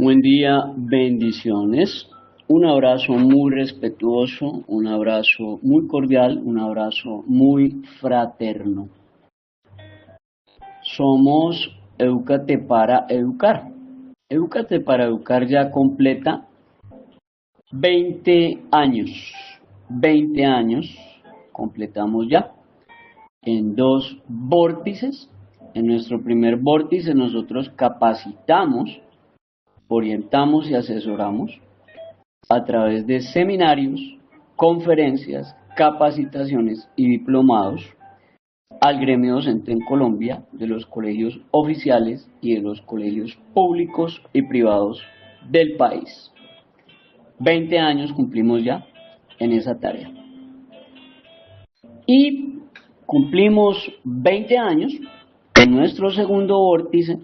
Buen día, bendiciones. Un abrazo muy respetuoso, un abrazo muy cordial, un abrazo muy fraterno. Somos Edúcate para Educar. Edúcate para Educar ya completa 20 años. 20 años completamos ya en 2 vórtices. En nuestro primer vórtice nosotros capacitamos, orientamos y asesoramos a través de seminarios, conferencias, capacitaciones y diplomados al gremio docente en Colombia de los colegios oficiales y de los colegios públicos y privados del país. 20 años cumplimos ya en esa tarea. Y cumplimos 20 años en nuestro segundo vórtice,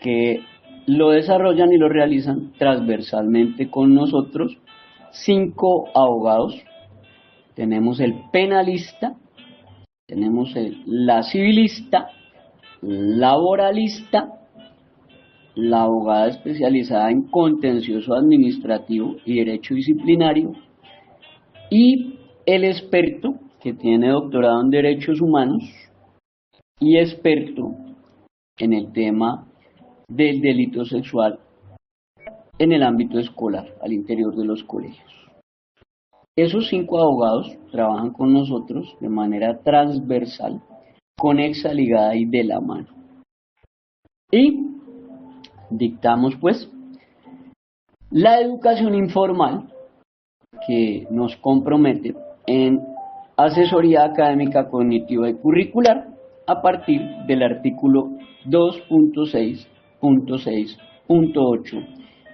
que lo desarrollan y lo realizan transversalmente con nosotros 5 abogados. Tenemos el penalista, tenemos la civilista, laboralista, la abogada especializada en contencioso administrativo y derecho disciplinario, y el experto que tiene doctorado en derechos humanos y experto en el tema del delito sexual en el ámbito escolar, al interior de los colegios. Esos 5 abogados trabajan con nosotros de manera transversal, conexa, ligada y de la mano. Y dictamos pues la educación informal, que nos compromete en asesoría académica, cognitiva y curricular a partir del artículo 2.6.6.8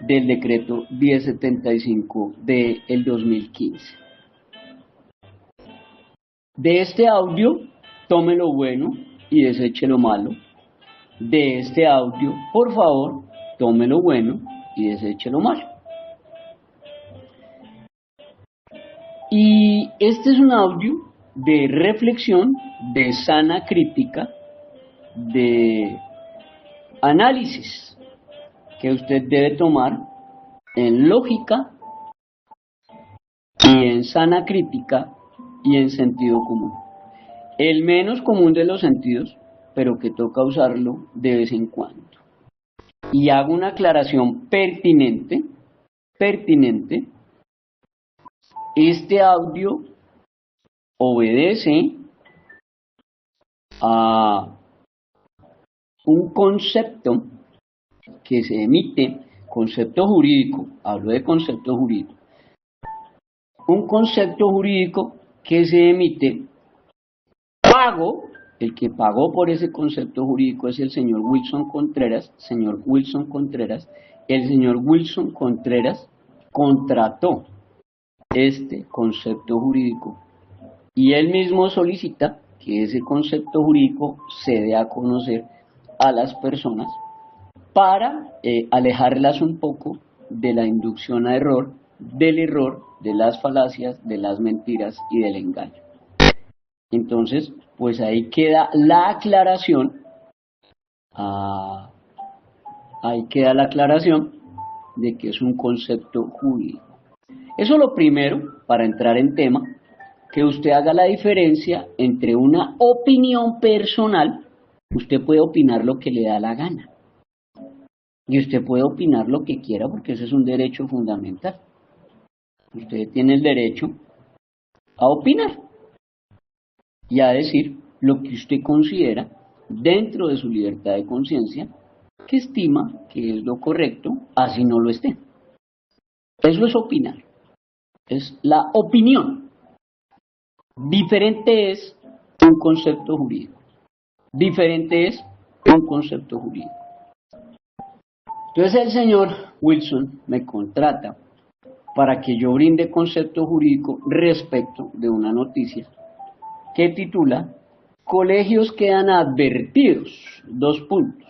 del decreto 1075 del 2015. De este audio, tome lo bueno y deseche lo malo. De este audio, por favor, tome lo bueno y deseche lo malo. Y este es un audio de reflexión, de sana crítica, de análisis que usted debe tomar en lógica y en sana crítica y en sentido común. El menos común de los sentidos, pero que toca usarlo de vez en cuando. Y hago una aclaración pertinente. Este audio obedece a un concepto que se emite, concepto jurídico, hablo de concepto jurídico, un concepto jurídico que se emite pago. El que pagó por ese concepto jurídico es el señor Wilson Contreras. El señor Wilson Contreras contrató este concepto jurídico y él mismo solicita que ese concepto jurídico se dé a conocer a las personas para alejarlas un poco de la inducción a error, del error, de las falacias, de las mentiras y del engaño. Entonces, pues ahí queda la aclaración, de que es un concepto jurídico. Eso es lo primero, para entrar en tema, que usted haga la diferencia entre una opinión personal. Usted puede opinar lo que le da la gana, y usted puede opinar lo que quiera, porque ese es un derecho fundamental. Usted tiene el derecho a opinar y a decir lo que usted considera dentro de su libertad de conciencia, que estima que es lo correcto, así no lo esté. Eso es opinar, es la opinión. Diferente es un concepto jurídico. Entonces el señor Wilson me contrata para que yo brinde concepto jurídico respecto de una noticia que titula "Colegios quedan advertidos, 2 puntos.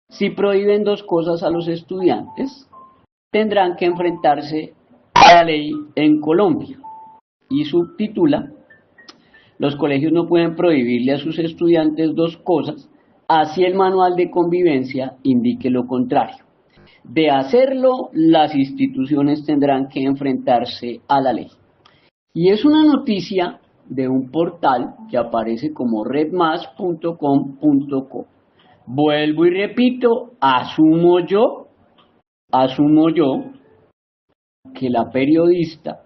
Si prohíben 2 cosas a los estudiantes, tendrán que enfrentarse a la ley en Colombia". Y subtitula: "Los colegios no pueden prohibirle a sus estudiantes 2 cosas, así el manual de convivencia indique lo contrario". De hacerlo, las instituciones tendrán que enfrentarse a la ley. Y es una noticia de un portal que aparece como redmas.com.co. Vuelvo y repito, asumo yo que la periodista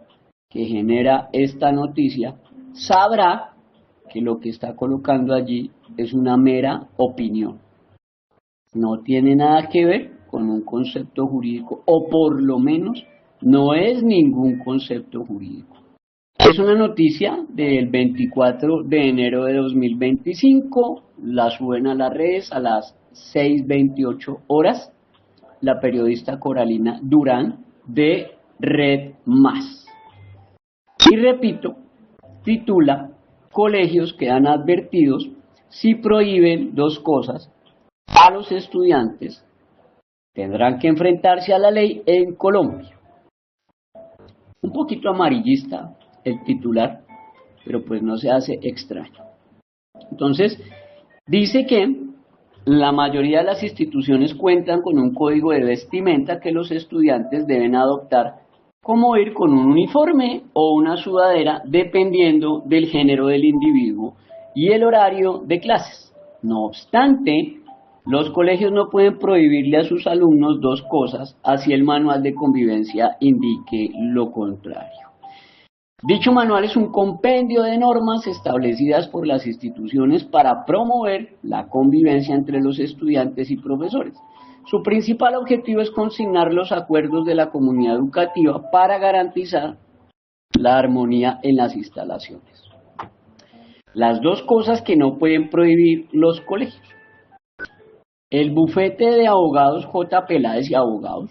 que genera esta noticia sabrá que lo que está colocando allí es una mera opinión. No tiene nada que ver con un concepto jurídico, o por lo menos no es ningún concepto jurídico. Es una noticia del 24 de enero de 2025, la suben a las redes a las 6:28 horas, la periodista Coralina Durán de Red Más. Y repito, titula: colegios quedan advertidos si prohíben dos cosas a los estudiantes, tendrán que enfrentarse a la ley en Colombia. Un poquito amarillista el titular, pero pues no se hace extraño. Entonces, dice que la mayoría de las instituciones cuentan con un código de vestimenta que los estudiantes deben adoptar, como ir con un uniforme o una sudadera, dependiendo del género del individuo y el horario de clases. No obstante, los colegios no pueden prohibirle a sus alumnos dos cosas, así el manual de convivencia indique lo contrario. Dicho manual es un compendio de normas establecidas por las instituciones para promover la convivencia entre los estudiantes y profesores. Su principal objetivo es consignar los acuerdos de la comunidad educativa para garantizar la armonía en las instalaciones. Las dos cosas que no pueden prohibir los colegios. El bufete de abogados J. Peláez y Abogados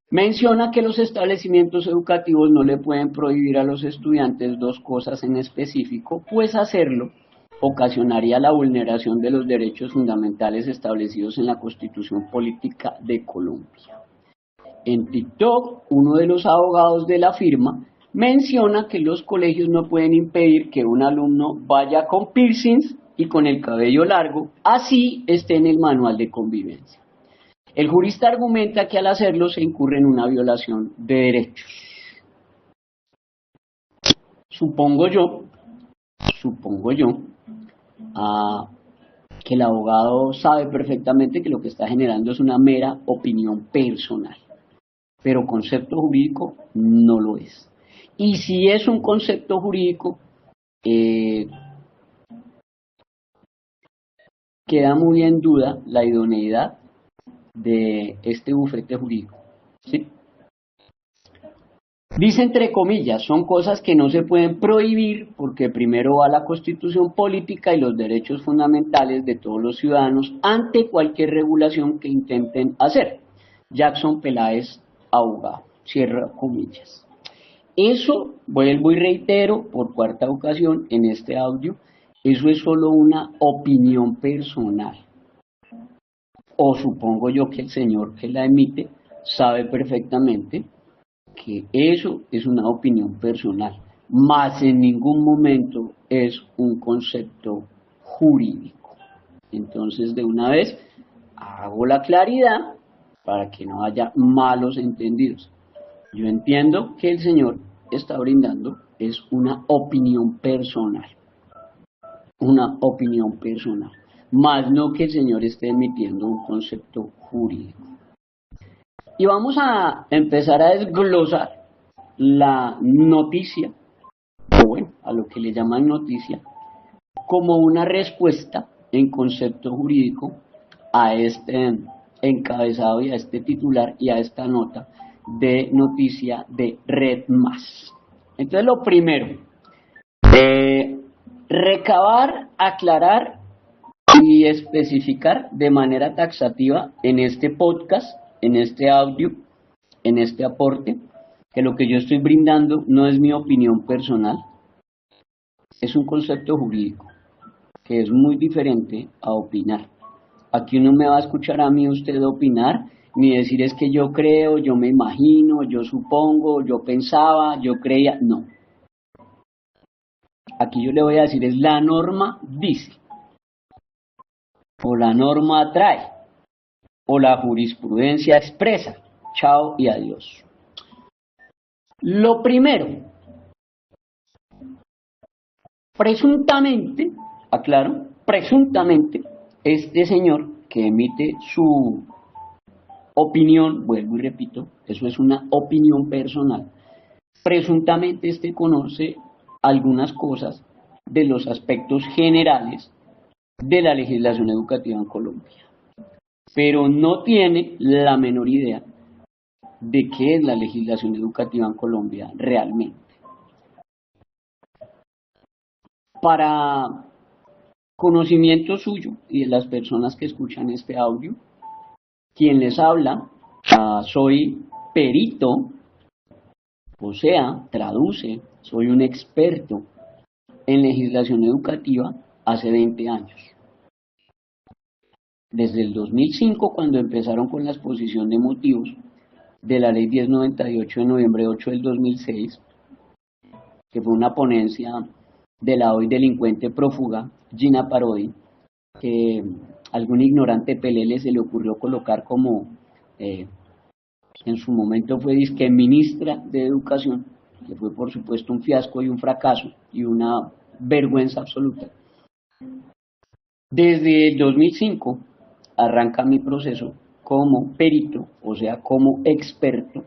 menciona que los establecimientos educativos no le pueden prohibir a los estudiantes dos cosas en específico, pues hacerlo ocasionaría la vulneración de los derechos fundamentales establecidos en la Constitución Política de Colombia. En TikTok, uno de los abogados de la firma menciona que los colegios no pueden impedir que un alumno vaya con piercings y con el cabello largo, así esté en el manual de convivencia. El jurista argumenta que al hacerlo se incurre en una violación de derechos. Supongo yo, que el abogado sabe perfectamente que lo que está generando es una mera opinión personal, pero concepto jurídico no lo es. Y si es un concepto jurídico, queda muy en duda la idoneidad de este bufete jurídico, ¿sí? Dice entre comillas, son cosas que no se pueden prohibir porque primero va la Constitución Política y los derechos fundamentales de todos los ciudadanos ante cualquier regulación que intenten hacer. Jackson Peláez, abogado, cierra comillas. Eso, vuelvo y reitero por cuarta ocasión en este audio, eso es solo una opinión personal. O supongo yo que el señor que la emite sabe perfectamente que eso es una opinión personal, mas en ningún momento es un concepto jurídico. Entonces, de una vez, hago la claridad para que no haya malos entendidos. Yo entiendo que el señor está brindando es una opinión personal, más no que el señor esté emitiendo un concepto jurídico. Y vamos a empezar a desglosar la noticia, o bueno, a lo que le llaman noticia, como una respuesta en concepto jurídico a este encabezado y a este titular y a esta nota de noticia de Red Más. Entonces, lo primero, recabar, aclarar y especificar de manera taxativa en este podcast, en este audio, en este aporte, que lo que yo estoy brindando no es mi opinión personal, es un concepto jurídico, que es muy diferente a opinar. Aquí uno me va a escuchar a mí usted opinar, ni decir es que yo creo, yo me imagino, yo supongo, yo pensaba, yo creía, no. Aquí yo le voy a decir es la norma dice, o la norma trae, o la jurisprudencia expresa. Chao y adiós. Lo primero, presuntamente, aclaro, presuntamente, este señor que emite su opinión, vuelvo y repito, eso es una opinión personal, presuntamente conoce algunas cosas de los aspectos generales de la legislación educativa en Colombia, pero no tiene la menor idea de qué es la legislación educativa en Colombia realmente. Para conocimiento suyo y de las personas que escuchan este audio, quien les habla, soy perito, o sea, traduce, soy un experto en legislación educativa hace 20 años. Desde el 2005, cuando empezaron con la exposición de motivos de la Ley 1098 de noviembre 8 del 2006, que fue una ponencia de la hoy delincuente prófuga Gina Parodi, que algún ignorante pelele se le ocurrió colocar como, en su momento fue disque ministra de Educación, que fue por supuesto un fiasco y un fracaso y una vergüenza absoluta. Desde el 2005 arranca mi proceso como perito, o sea, como experto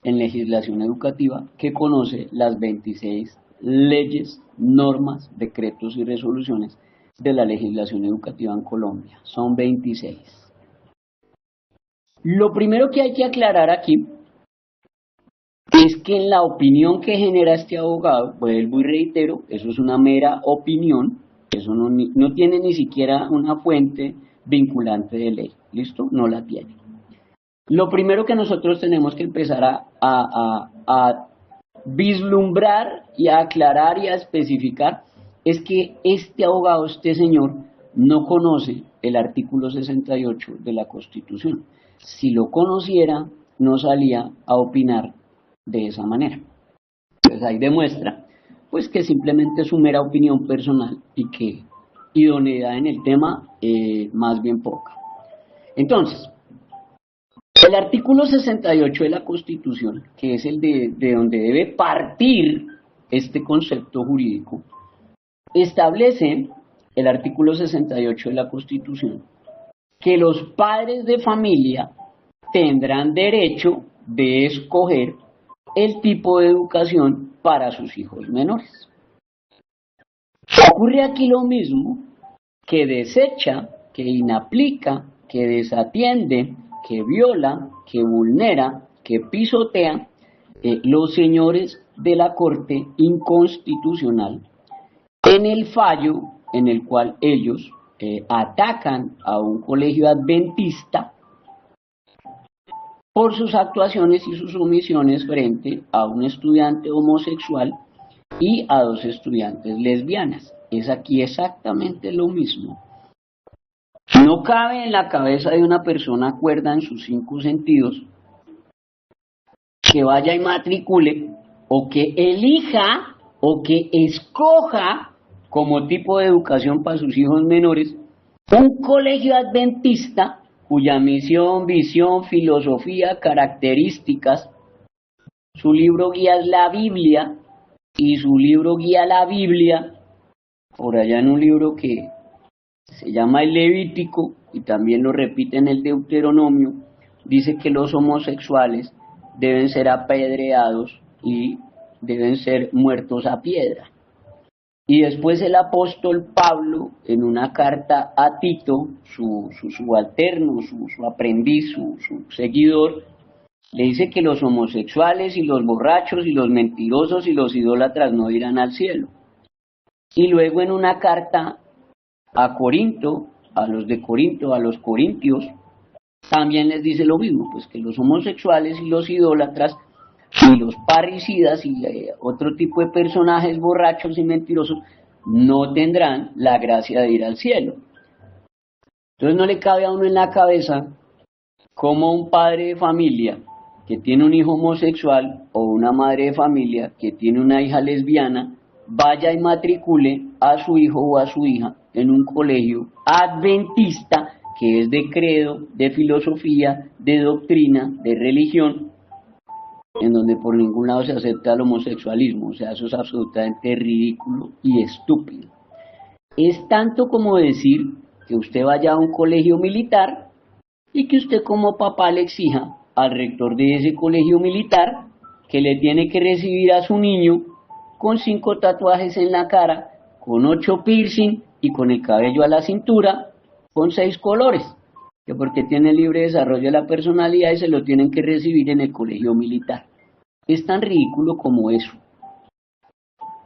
en legislación educativa que conoce las 26 leyes, normas, decretos y resoluciones de la legislación educativa en Colombia. Son 26. Lo primero que hay que aclarar aquí es que en la opinión que genera este abogado, vuelvo y reitero, eso es una mera opinión, eso no tiene ni siquiera una fuente vinculante de ley, ¿listo? No la tiene. Lo primero que nosotros tenemos que empezar a vislumbrar y a aclarar y a especificar es que este abogado, este señor, no conoce el artículo 68 de la Constitución. Si lo conociera, no salía a opinar de esa manera. Pues ahí demuestra pues que simplemente es su mera opinión personal y que idoneidad en el tema más bien poca. Entonces, el artículo 68 de la Constitución, que es el de donde debe partir este concepto jurídico, establece, el artículo 68 de la Constitución, que los padres de familia tendrán derecho de escoger el tipo de educación para sus hijos menores. Ocurre aquí lo mismo, que desecha, que inaplica, que desatiende, que viola, que vulnera, que pisotea los señores de la Corte Inconstitucional en el fallo en el cual ellos atacan a un colegio adventista por sus actuaciones y sus omisiones frente a un estudiante homosexual y a 2 estudiantes lesbianas. Es aquí exactamente lo mismo. No cabe en la cabeza de una persona cuerda en sus 5 sentidos que vaya y matricule o que elija o que escoja como tipo de educación para sus hijos menores un colegio adventista cuya misión, visión, filosofía, características, su libro guía es la Biblia y su libro guía la Biblia, por allá en un libro que se llama el Levítico y también lo repite en el Deuteronomio, dice que los homosexuales deben ser apedreados y deben ser muertos a piedra. Y después el apóstol Pablo, en una carta a Tito, su subalterno, su aprendiz, su seguidor, le dice que los homosexuales y los borrachos y los mentirosos y los idólatras no irán al cielo. Y luego en una carta a Corinto, a los de Corinto, a los corintios, también les dice lo mismo, pues que los homosexuales y los idólatras y los parricidas y otro tipo de personajes borrachos y mentirosos no tendrán la gracia de ir al cielo. Entonces no le cabe a uno en la cabeza cómo un padre de familia que tiene un hijo homosexual o una madre de familia que tiene una hija lesbiana vaya y matricule a su hijo o a su hija en un colegio adventista que es de credo, de filosofía, de doctrina, de religión, en donde por ningún lado se acepta el homosexualismo. O sea, eso es absolutamente ridículo y estúpido. Es tanto como decir que usted vaya a un colegio militar y que usted como papá le exija al rector de ese colegio militar que le tiene que recibir a su niño con 5 tatuajes en la cara, con 8 piercing y con el cabello a la cintura, con 6 colores, que porque tiene libre desarrollo de la personalidad y se lo tienen que recibir en el colegio militar. Es tan ridículo como eso.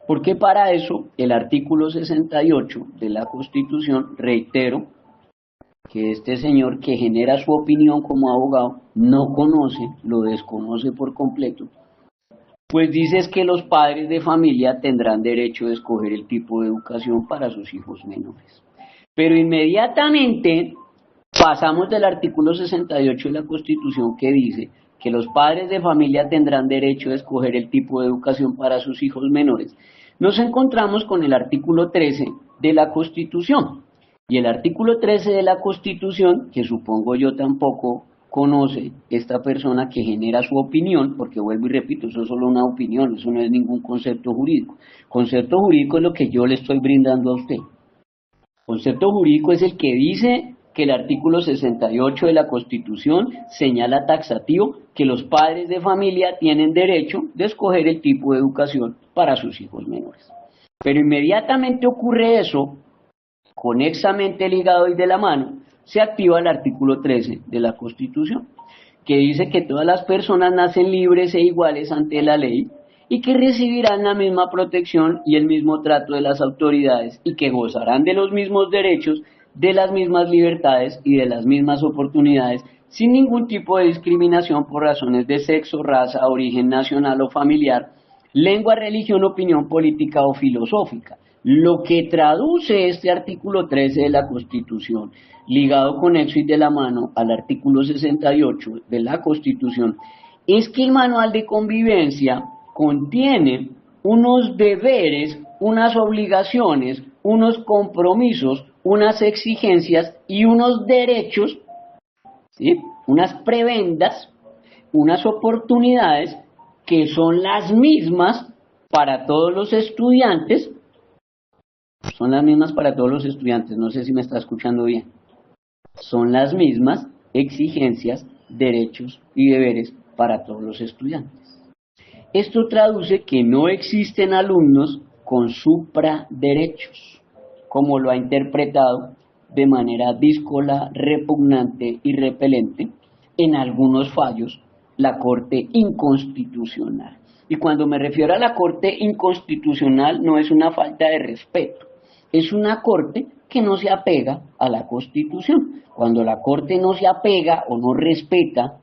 Porque para eso el artículo 68 de la Constitución, reitero, que este señor que genera su opinión como abogado no conoce, lo desconoce por completo, pues dice es que los padres de familia tendrán derecho a escoger el tipo de educación para sus hijos menores. Pero inmediatamente pasamos del artículo 68 de la Constitución que dice que los padres de familia tendrán derecho a escoger el tipo de educación para sus hijos menores. Nos encontramos con el artículo 13 de la Constitución. Y el artículo 13 de la Constitución, que supongo yo tampoco conoce esta persona que genera su opinión, porque vuelvo y repito, eso es solo una opinión, eso no es ningún concepto jurídico. Concepto jurídico es lo que yo le estoy brindando a usted. Concepto jurídico es el que dice que el artículo 68 de la Constitución señala taxativo que los padres de familia tienen derecho de escoger el tipo de educación para sus hijos menores. Pero inmediatamente ocurre eso, conexamente ligado y de la mano, se activa el artículo 13 de la Constitución, que dice que todas las personas nacen libres e iguales ante la ley y que recibirán la misma protección y el mismo trato de las autoridades y que gozarán de los mismos derechos, de las mismas libertades y de las mismas oportunidades sin ningún tipo de discriminación por razones de sexo, raza, origen nacional o familiar, lengua, religión, opinión política o filosófica. Lo que traduce este artículo 13 de la Constitución, ligado con nexo y de la mano al artículo 68 de la Constitución, es que el manual de convivencia contiene unos deberes, unas obligaciones, unos compromisos, unas exigencias y unos derechos, ¿sí?, unas prebendas, unas oportunidades que son las mismas para todos los estudiantes. Son las mismas para todos los estudiantes, no sé si me está escuchando bien. Son las mismas exigencias, derechos y deberes para todos los estudiantes. Esto traduce que no existen alumnos con supraderechos, como lo ha interpretado de manera díscola, repugnante y repelente en algunos fallos la Corte Inconstitucional. Y cuando me refiero a la Corte Inconstitucional no es una falta de respeto, es una Corte que no se apega a la Constitución. Cuando la Corte no se apega o no respeta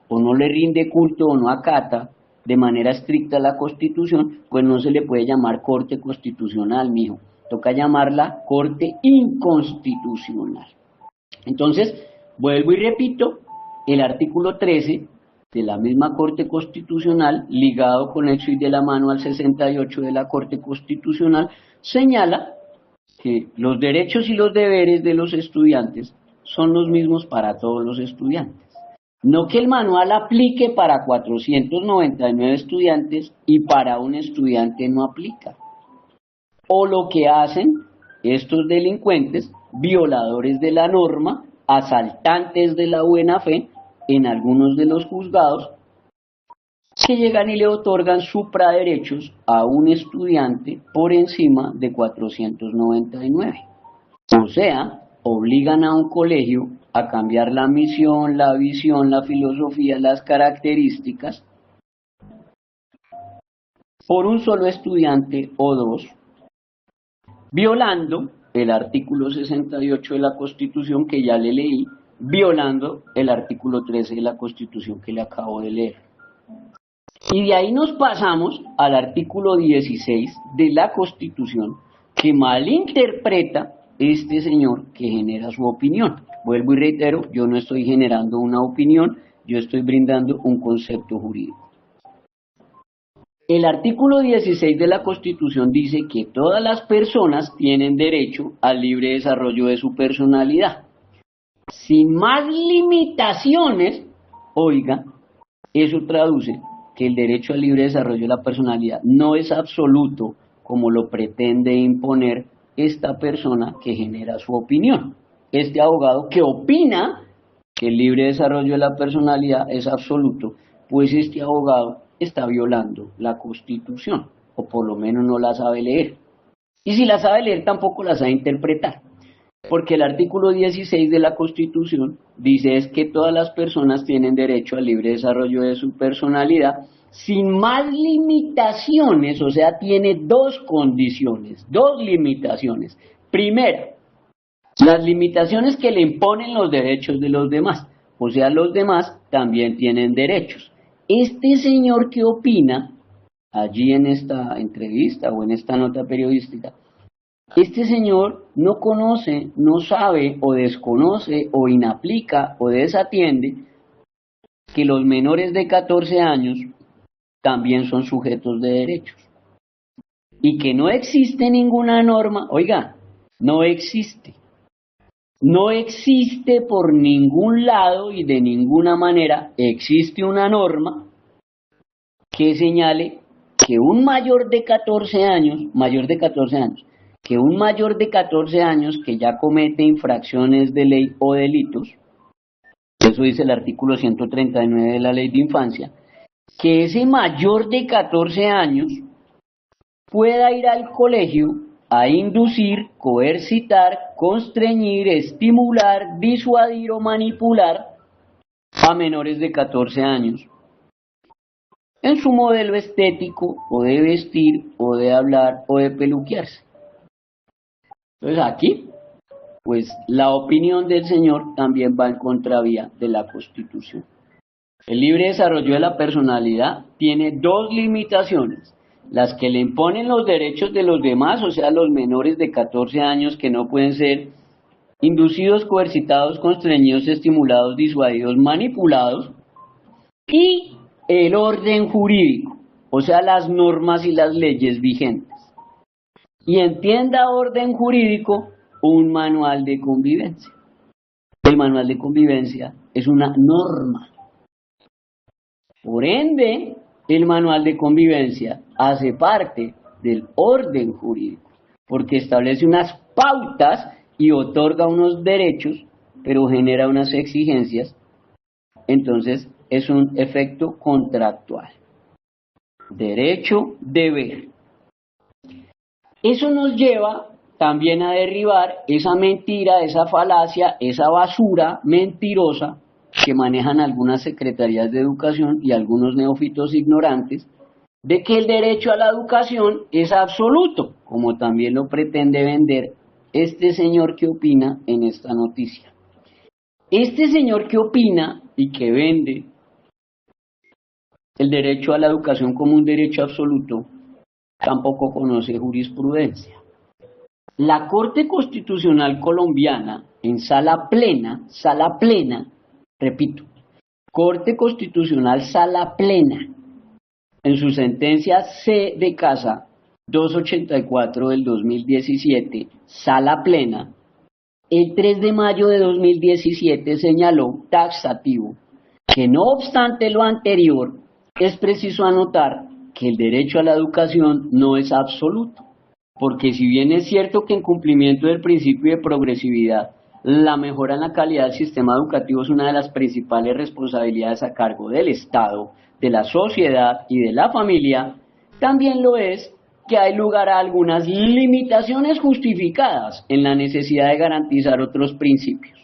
o no le rinde culto o no acata de manera estricta la Constitución, pues no se le puede llamar Corte Constitucional, mijo. Toca llamarla Corte Inconstitucional. Entonces, vuelvo y repito, el artículo 13 de la misma Corte Constitucional, ligado con nexo y de la mano al 68 de la Corte Constitucional, señala que los derechos y los deberes de los estudiantes son los mismos para todos los estudiantes. No que el manual aplique para 499 estudiantes y para un estudiante no aplica. O lo que hacen estos delincuentes, violadores de la norma, asaltantes de la buena fe, en algunos de los juzgados, que llegan y le otorgan supraderechos a un estudiante por encima de 499. O sea, obligan a un colegio a cambiar la misión, la visión, la filosofía, las características por un solo estudiante o dos, violando el artículo 68 de la Constitución que ya le leí, violando el artículo 13 de la Constitución que le acabo de leer. Y de ahí nos pasamos al artículo 16 de la Constitución, que malinterpreta este señor que genera su opinión. Vuelvo y reitero, yo no estoy generando una opinión, yo estoy brindando un concepto jurídico. El artículo 16 de la Constitución dice que todas las personas tienen derecho al libre desarrollo de su personalidad, sin más limitaciones, oiga, eso traduce que el derecho al libre desarrollo de la personalidad no es absoluto como lo pretende imponer esta persona que genera su opinión. Este abogado que opina que el libre desarrollo de la personalidad es absoluto, pues este abogado está violando la Constitución, o por lo menos no la sabe leer. Y si la sabe leer, tampoco la sabe interpretar. Porque el artículo 16 de la Constitución dice es que todas las personas tienen derecho al libre desarrollo de su personalidad sin más limitaciones, o sea, tiene dos condiciones, dos limitaciones. Primera, las limitaciones que le imponen los derechos de los demás, o sea, los demás también tienen derechos. Este señor que opina allí en esta entrevista o en esta nota periodística, este señor no conoce, no sabe o desconoce o inaplica o desatiende que los menores de 14 años también son sujetos de derechos y que no existe ninguna norma, oiga, no existe por ningún lado y de ninguna manera existe una norma que señale que un mayor de 14 años, que un mayor de 14 años que ya comete infracciones de ley o delitos, eso dice el artículo 139 de la Ley de Infancia, que ese mayor de 14 años pueda ir al colegio a inducir, coercitar, constreñir, estimular, disuadir o manipular a menores de 14 años en su modelo estético o de vestir o de hablar o de peluquearse. Entonces aquí, pues la opinión del señor también va en contravía de la Constitución. El libre desarrollo de la personalidad tiene dos limitaciones: las que le imponen los derechos de los demás, o sea, los menores de 14 años que no pueden ser inducidos, coercitados, constreñidos, estimulados, disuadidos, manipulados, y el orden jurídico, o sea, las normas y las leyes vigentes. Y entienda orden jurídico, un manual de convivencia. El manual de convivencia es una norma. Por ende, el manual de convivencia hace parte del orden jurídico, porque establece unas pautas y otorga unos derechos, pero genera unas exigencias. Entonces, es un efecto contractual. Derecho, deber. Eso nos lleva también a derribar esa mentira, esa falacia, esa basura mentirosa que manejan algunas secretarías de educación y algunos neófitos ignorantes, de que el derecho a la educación es absoluto, como también lo pretende vender este señor que opina en esta noticia. Este señor que opina y que vende el derecho a la educación como un derecho absoluto, tampoco conoce jurisprudencia. La Corte Constitucional colombiana, en sala plena, repito, Corte Constitucional sala plena, en su sentencia C de casa 284 del 2017, sala plena, el 3 de mayo de 2017 señaló taxativo que no obstante lo anterior, es preciso anotar que el derecho a la educación no es absoluto, porque si bien es cierto que en cumplimiento del principio de progresividad, la mejora en la calidad del sistema educativo es una de las principales responsabilidades a cargo del Estado, de la sociedad y de la familia, también lo es que hay lugar a algunas limitaciones justificadas en la necesidad de garantizar otros principios.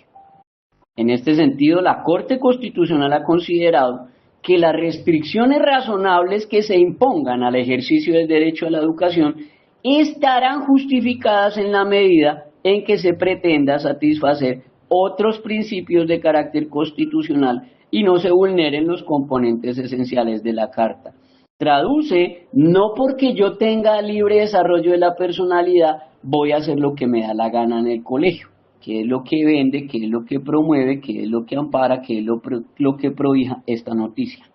En este sentido, la Corte Constitucional ha considerado que las restricciones razonables que se impongan al ejercicio del derecho a la educación estarán justificadas en la medida en que se pretenda satisfacer otros principios de carácter constitucional y no se vulneren los componentes esenciales de la Carta. Traduce, no porque yo tenga libre desarrollo de la personalidad, voy a hacer lo que me da la gana en el colegio. ¿Qué es lo que vende? ¿Qué es lo que promueve? ¿Qué es lo que ampara? ¿Qué es lo que prohija esta noticia?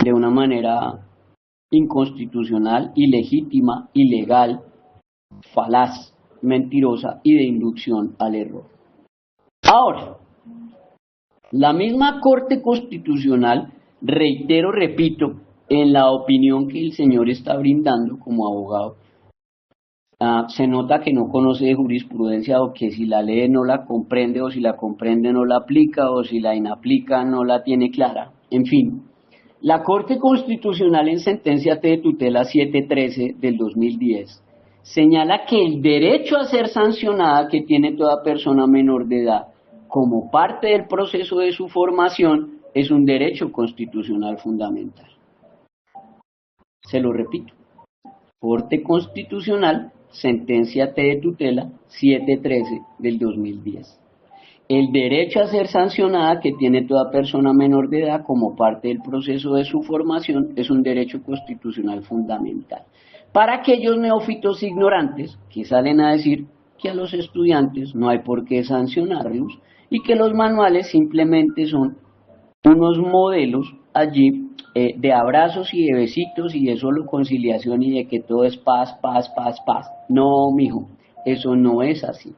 De una manera inconstitucional, ilegítima, ilegal, falaz, mentirosa y de inducción al error. Ahora, La misma Corte Constitucional, reitero, repito, en la opinión que el señor está brindando como abogado, se nota que no conoce de jurisprudencia o que si la lee no la comprende o si la comprende no la aplica o si la inaplica no la tiene clara. En fin, la Corte Constitucional en sentencia T de tutela 713 del 2010 señala que el derecho a ser sancionada que tiene toda persona menor de edad como parte del proceso de su formación es un derecho constitucional fundamental. Se lo repito. Corte Constitucional, sentencia T de tutela 713 del 2010. El derecho a ser sancionada que tiene toda persona menor de edad como parte del proceso de su formación es un derecho constitucional fundamental. Para aquellos neófitos ignorantes que salen a decir que a los estudiantes no hay por qué sancionarlos y que los manuales simplemente son unos modelos allí de abrazos y de besitos y de solo conciliación y de que todo es paz, paz, paz, paz. No, mijo, eso no es así.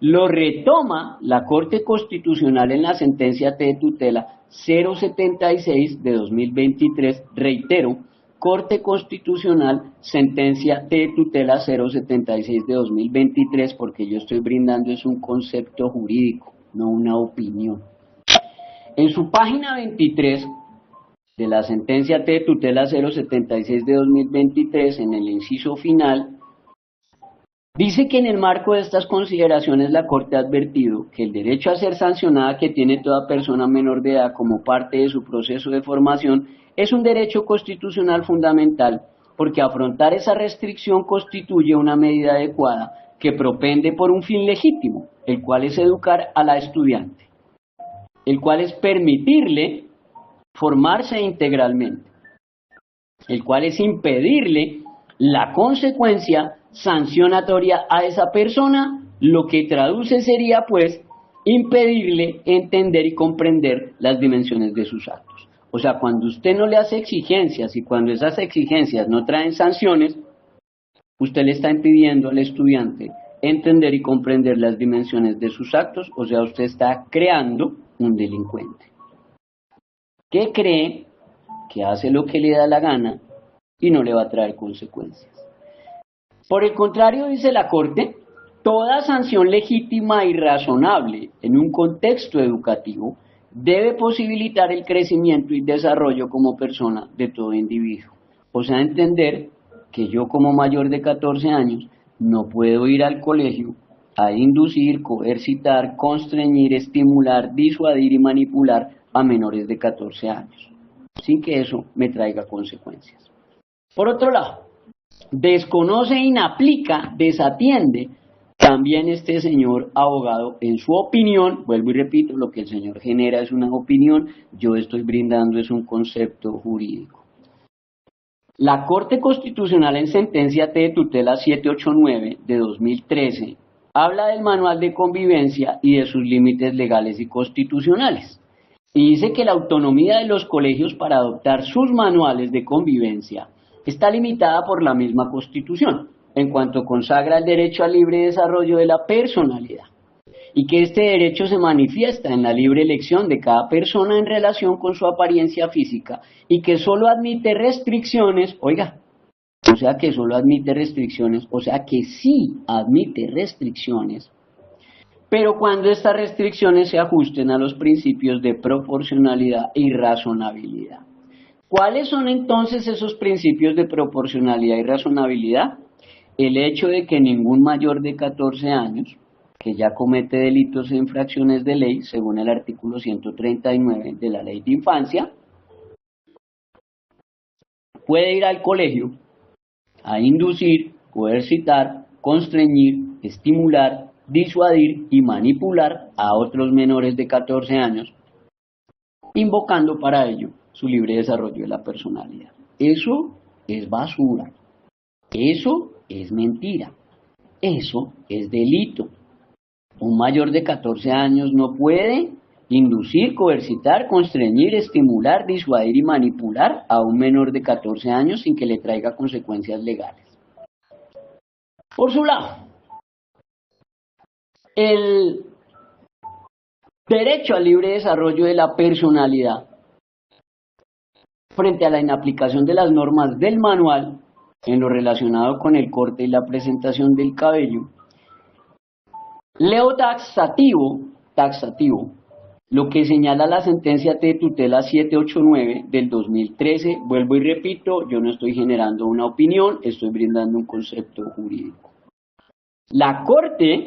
Lo retoma la Corte Constitucional en la sentencia T de tutela 076 de 2023, reitero, Corte Constitucional, sentencia T de tutela 076 de 2023, porque yo estoy brindando es un concepto jurídico, no una opinión. En su página 23 de la sentencia T de tutela 076 de 2023, en el inciso final, dice que en el marco de estas consideraciones la Corte ha advertido que el derecho a ser sancionada que tiene toda persona menor de edad como parte de su proceso de formación es un derecho constitucional fundamental porque afrontar esa restricción constituye una medida adecuada que propende por un fin legítimo, el cual es educar a la estudiante, el cual es permitirle formarse integralmente, el cual es impedirle la consecuencia sancionatoria a esa persona, lo que traduce sería pues impedirle entender y comprender las dimensiones de sus actos. O sea, cuando usted no le hace exigencias y cuando esas exigencias no traen sanciones, usted le está impidiendo al estudiante entender y comprender las dimensiones de sus actos, o sea, usted está creando un delincuente que cree que hace lo que le da la gana y no le va a traer consecuencias. Por el contrario, dice la Corte, toda sanción legítima y razonable en un contexto educativo debe posibilitar el crecimiento y desarrollo como persona de todo individuo. O sea, entender que yo como mayor de 14 años no puedo ir al colegio a inducir, coercitar, constreñir, estimular, disuadir y manipular a menores de 14 años, sin que eso me traiga consecuencias. Por otro lado, desconoce, inaplica, desatiende también este señor abogado en su opinión, vuelvo y repito, lo que el señor genera es una opinión, yo estoy brindando es un concepto jurídico. La Corte Constitucional en sentencia T de tutela 789 de 2013 habla del manual de convivencia y de sus límites legales y constitucionales. Y dice que la autonomía de los colegios para adoptar sus manuales de convivencia está limitada por la misma Constitución, en cuanto consagra el derecho al libre desarrollo de la personalidad, y que este derecho se manifiesta en la libre elección de cada persona en relación con su apariencia física, y que solo admite restricciones, oiga, o sea que solo admite restricciones, o sea que sí admite restricciones, pero cuando estas restricciones se ajusten a los principios de proporcionalidad y razonabilidad. ¿Cuáles son entonces esos principios de proporcionalidad y razonabilidad? El hecho de que ningún mayor de 14 años, que ya comete delitos e infracciones de ley, según el artículo 139 de la Ley de Infancia, puede ir al colegio a inducir, coercitar, constreñir, estimular, disuadir y manipular a otros menores de 14 años, invocando para ello su libre desarrollo de la personalidad. Eso es basura, eso es mentira, eso es delito. Un mayor de 14 años no puede inducir, coercitar, constreñir, estimular, disuadir y manipular a un menor de 14 años sin que le traiga consecuencias legales. Por su lado, el Derecho al libre desarrollo de la personalidad. Frente a la inaplicación de las normas del manual en lo relacionado con el corte y la presentación del cabello, leo taxativo, lo que señala la sentencia de tutela 789 del 2013. Vuelvo y repito, yo no estoy generando una opinión, estoy brindando un concepto jurídico. La Corte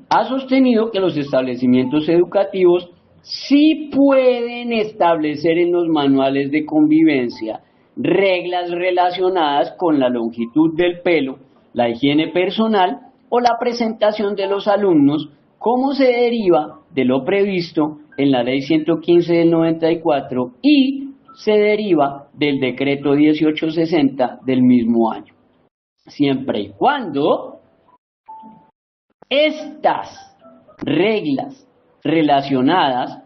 ha sostenido que los establecimientos educativos sí pueden establecer en los manuales de convivencia reglas relacionadas con la longitud del pelo, la higiene personal o la presentación de los alumnos, como se deriva de lo previsto en la Ley 115 del 94 y se deriva del Decreto 1860 del mismo año, siempre y cuando estas reglas relacionadas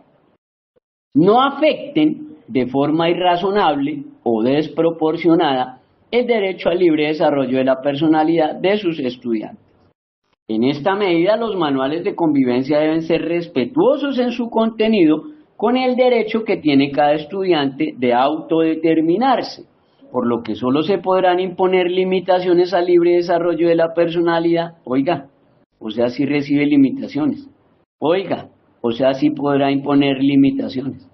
no afecten de forma irrazonable o desproporcionada el derecho al libre desarrollo de la personalidad de sus estudiantes. En esta medida, los manuales de convivencia deben ser respetuosos en su contenido con el derecho que tiene cada estudiante de autodeterminarse, por lo que solo se podrán imponer limitaciones al libre desarrollo de la personalidad. Oiga, o sea, sí recibe limitaciones. Oiga, o sea, sí podrá imponer limitaciones,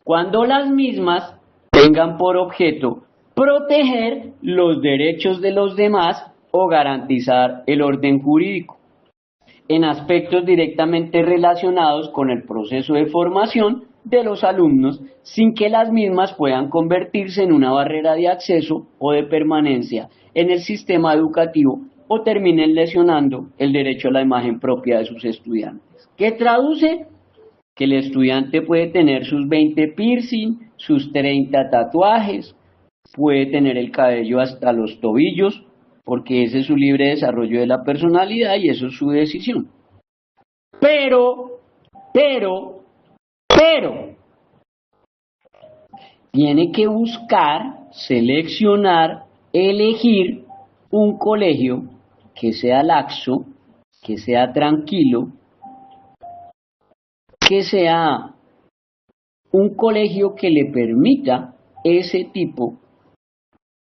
cuando las mismas tengan por objeto proteger los derechos de los demás o garantizar el orden jurídico en aspectos directamente relacionados con el proceso de formación de los alumnos, sin que las mismas puedan convertirse en una barrera de acceso o de permanencia en el sistema educativo o terminen lesionando el derecho a la imagen propia de sus estudiantes. ¿Qué traduce? Que el estudiante puede tener sus 20 piercing, sus 30 tatuajes, puede tener el cabello hasta los tobillos, porque ese es su libre desarrollo de la personalidad y eso es su decisión. Pero, tiene que buscar, seleccionar, elegir un colegio que sea laxo, que sea tranquilo, que sea un colegio que le permita ese tipo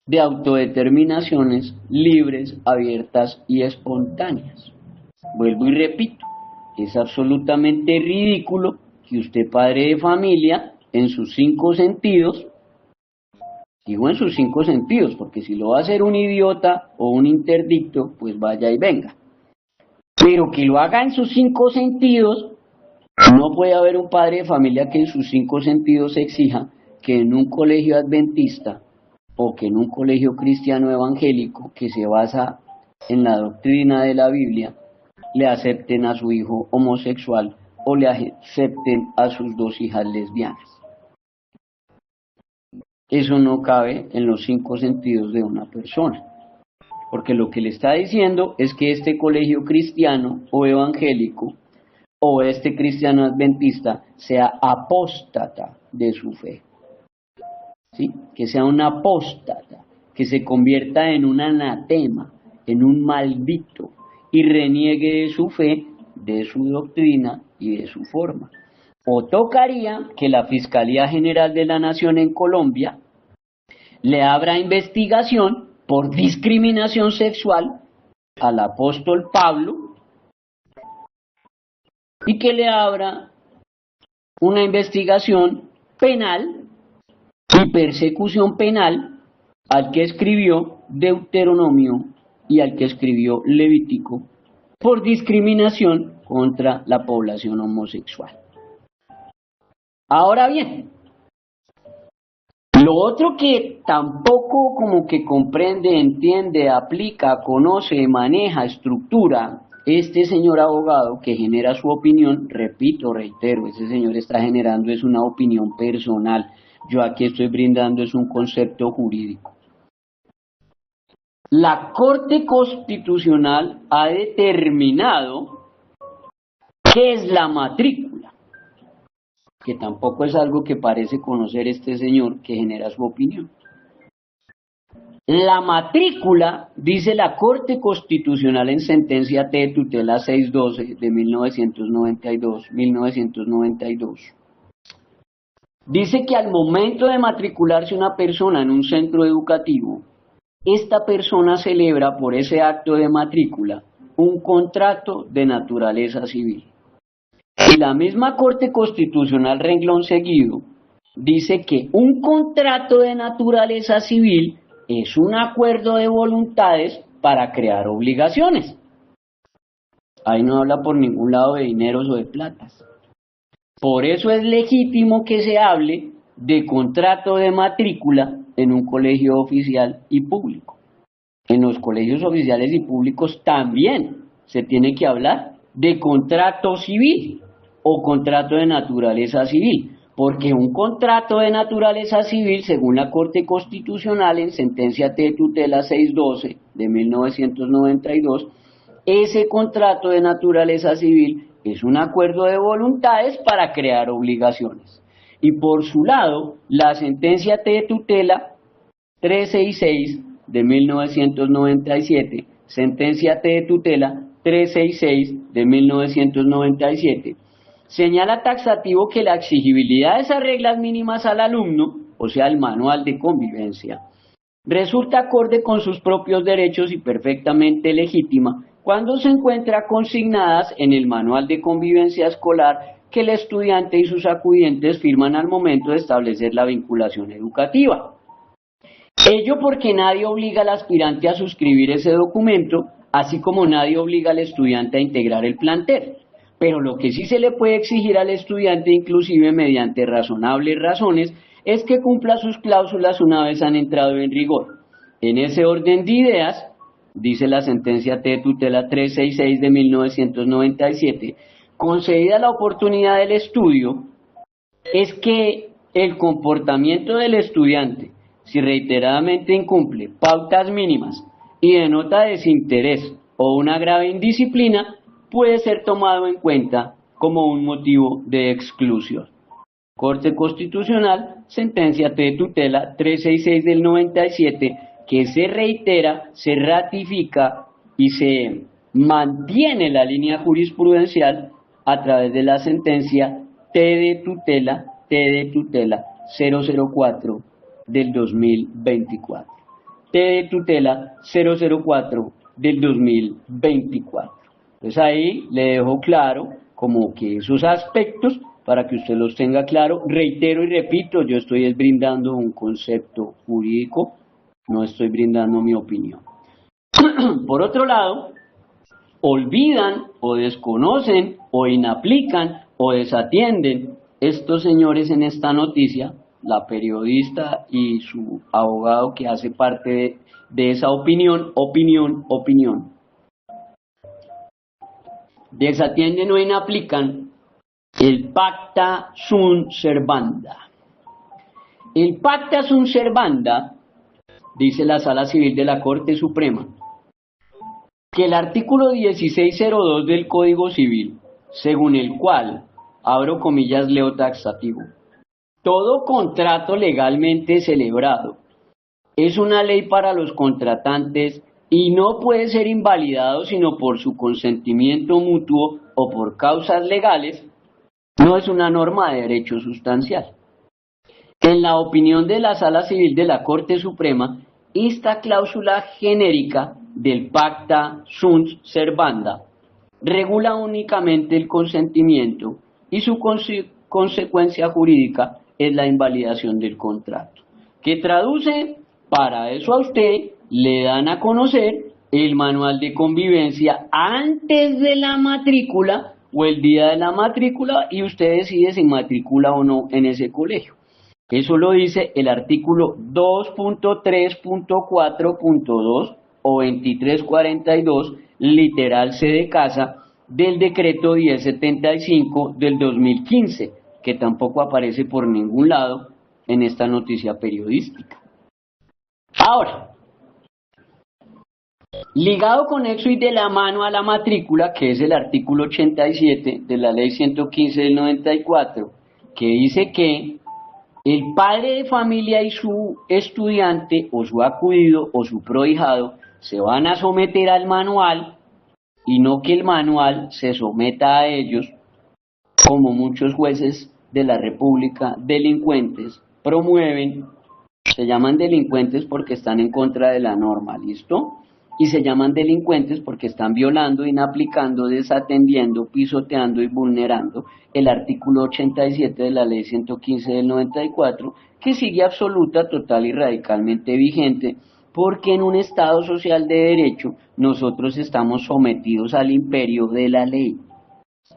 de autodeterminaciones libres, abiertas y espontáneas. Vuelvo y repito, es absolutamente ridículo que usted, padre de familia, en sus 5 sentidos, digo en sus 5 sentidos, porque si lo va a hacer un idiota o un interdicto, pues vaya y venga, pero que lo haga en sus 5 sentidos. No puede haber un padre de familia que en sus 5 sentidos exija que en un colegio adventista o que en un colegio cristiano evangélico que se basa en la doctrina de la Biblia le acepten a su hijo homosexual o le acepten a sus 2 hijas lesbianas. Eso no cabe en los 5 sentidos de una persona, porque lo que le está diciendo es que este colegio cristiano o evangélico o este cristiano adventista sea apóstata de su fe, ¿sí? Que sea un apóstata, que se convierta en un anatema, en un maldito, y reniegue de su fe, de su doctrina y de su forma. O tocaría que la Fiscalía General de la Nación en Colombia le abra investigación por discriminación sexual al apóstol Pablo, y que le abra una investigación penal y persecución penal al que escribió Deuteronomio y al que escribió Levítico por discriminación contra la población homosexual. Ahora bien, lo otro que tampoco como que comprende, entiende, aplica, conoce, maneja, estructura este señor abogado que genera su opinión, repito, reitero, ese señor está generando es una opinión personal. Yo aquí estoy brindando es un concepto jurídico. La Corte Constitucional ha determinado qué es la matrícula, que tampoco es algo que parece conocer este señor que genera su opinión. La matrícula, dice la Corte Constitucional en sentencia T de tutela 612 de 1992, dice que al momento de matricularse una persona en un centro educativo, esta persona celebra por ese acto de matrícula un contrato de naturaleza civil. Y la misma Corte Constitucional, renglón seguido, dice que un contrato de naturaleza civil es un acuerdo de voluntades para crear obligaciones. Ahí no habla por ningún lado de dineros o de platas. Por eso es legítimo que se hable de contrato de matrícula en un colegio oficial y público. En los colegios oficiales y públicos también se tiene que hablar de contrato civil o contrato de naturaleza civil, porque un contrato de naturaleza civil, según la Corte Constitucional en sentencia T de tutela 612 de 1992, ese contrato de naturaleza civil es un acuerdo de voluntades para crear obligaciones. Y por su lado, la sentencia T de tutela 366 de 1997, sentencia T de tutela 366 de 1997, señala taxativo que la exigibilidad de esas reglas mínimas al alumno, o sea, el manual de convivencia, resulta acorde con sus propios derechos y perfectamente legítima cuando se encuentra consignadas en el manual de convivencia escolar que el estudiante y sus acudientes firman al momento de establecer la vinculación educativa. Ello porque nadie obliga al aspirante a suscribir ese documento, así como nadie obliga al estudiante a integrar el plantel. Pero lo que sí se le puede exigir al estudiante, inclusive mediante razonables razones, es que cumpla sus cláusulas una vez han entrado en rigor. En ese orden de ideas, dice la sentencia T de tutela 366 de 1997, concedida la oportunidad del estudio, es que el comportamiento del estudiante, si reiteradamente incumple pautas mínimas y denota desinterés o una grave indisciplina, puede ser tomado en cuenta como un motivo de exclusión. Corte Constitucional, sentencia T de tutela 366 del 97, que se reitera, se ratifica y se mantiene la línea jurisprudencial a través de la sentencia T de tutela 004 del 2024. T de tutela 004 del 2024. Entonces ahí le dejo claro como que esos aspectos para que usted los tenga claro. Reitero y repito, yo estoy brindando un concepto jurídico, no estoy brindando mi opinión. Por otro lado, olvidan o desconocen o inaplican o desatienden estos señores en esta noticia, la periodista y su abogado que hace parte de esa opinión, desatienden o inaplican el pacta sunt servanda. El pacta sunt servanda, dice la Sala Civil de la Corte Suprema, que el artículo 1602 del Código Civil, según el cual, abro comillas, leo taxativo, todo contrato legalmente celebrado es una ley para los contratantes y no puede ser invalidado sino por su consentimiento mutuo o por causas legales, no es una norma de derecho sustancial. En la opinión de la Sala Civil de la Corte Suprema, esta cláusula genérica del pacta sunt servanda regula únicamente el consentimiento y su consecuencia jurídica es la invalidación del contrato, que traduce, para eso a usted le dan a conocer el manual de convivencia antes de la matrícula o el día de la matrícula y usted decide si matricula o no en ese colegio. Eso lo dice el artículo 2.3.4.2 o 2342, literal C de casa, del decreto 1075 del 2015, que tampoco aparece por ningún lado en esta noticia periodística. Ahora, ligado con eso y de la mano a la matrícula, que es el artículo 87 de la ley 115 del 94, que dice que el padre de familia y su estudiante o su acudido o su prohijado se van a someter al manual y no que el manual se someta a ellos, como muchos jueces de la República, delincuentes, promueven. Se llaman delincuentes porque están en contra de la norma, ¿listo? Y se llaman delincuentes porque están violando, inaplicando, desatendiendo, pisoteando y vulnerando el artículo 87 de la Ley 115 del 94, que sigue absoluta, total y radicalmente vigente, porque en un Estado social de derecho nosotros estamos sometidos al imperio de la ley.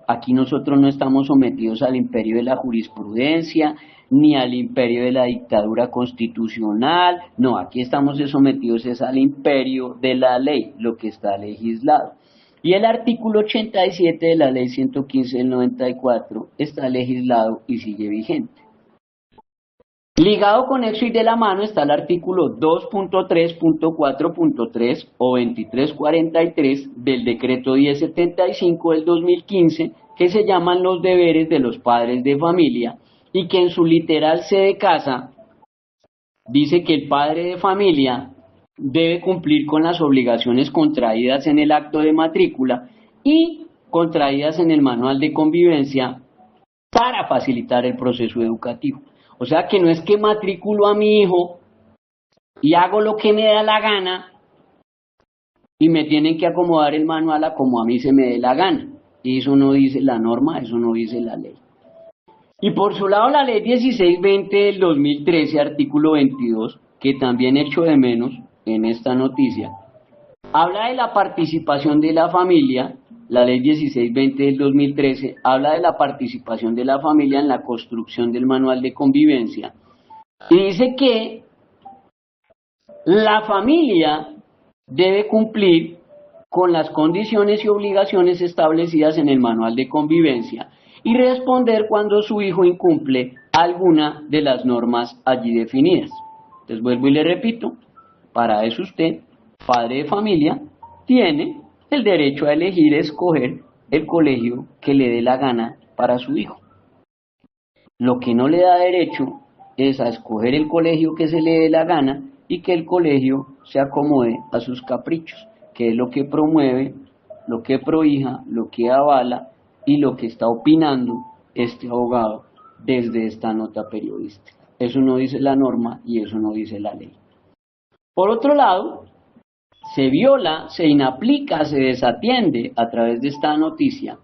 Aquí nosotros no estamos sometidos al imperio de la jurisprudencia, ni al imperio de la dictadura constitucional, no, aquí estamos sometidos es al imperio de la ley, lo que está legislado. Y el artículo 87 de la ley 115 del 94 está legislado y sigue vigente. Ligado, conexo y de la mano está el artículo 2.3.4.3 o 2343 del decreto 1075 del 2015, que se llaman los deberes de los padres de familia y que en su literal C de casa dice que el padre de familia debe cumplir con las obligaciones contraídas en el acto de matrícula y contraídas en el manual de convivencia para facilitar el proceso educativo. O sea que no es que matriculo a mi hijo y hago lo que me da la gana y me tienen que acomodar el manual a como a mí se me dé la gana. Y eso no dice la norma, eso no dice la ley. Y por su lado la ley 1620 del 2013, artículo 22, que también echo de menos en esta noticia, habla de la participación de la familia. La ley 1620 del 2013 habla de la participación de la familia en la construcción del manual de convivencia y dice que la familia debe cumplir con las condiciones y obligaciones establecidas en el manual de convivencia y responder cuando su hijo incumple alguna de las normas allí definidas. Entonces vuelvo y le repito, para eso usted, padre de familia, tiene el derecho a elegir, escoger el colegio que le dé la gana para su hijo. Lo que no le da derecho es a escoger el colegio que se le dé la gana y que el colegio se acomode a sus caprichos, que es lo que promueve, lo que prohija, lo que avala y lo que está opinando este abogado desde esta nota periodística. Eso no dice la norma y eso no dice la ley. Por otro lado, se viola, se inaplica, se desatiende a través de esta noticia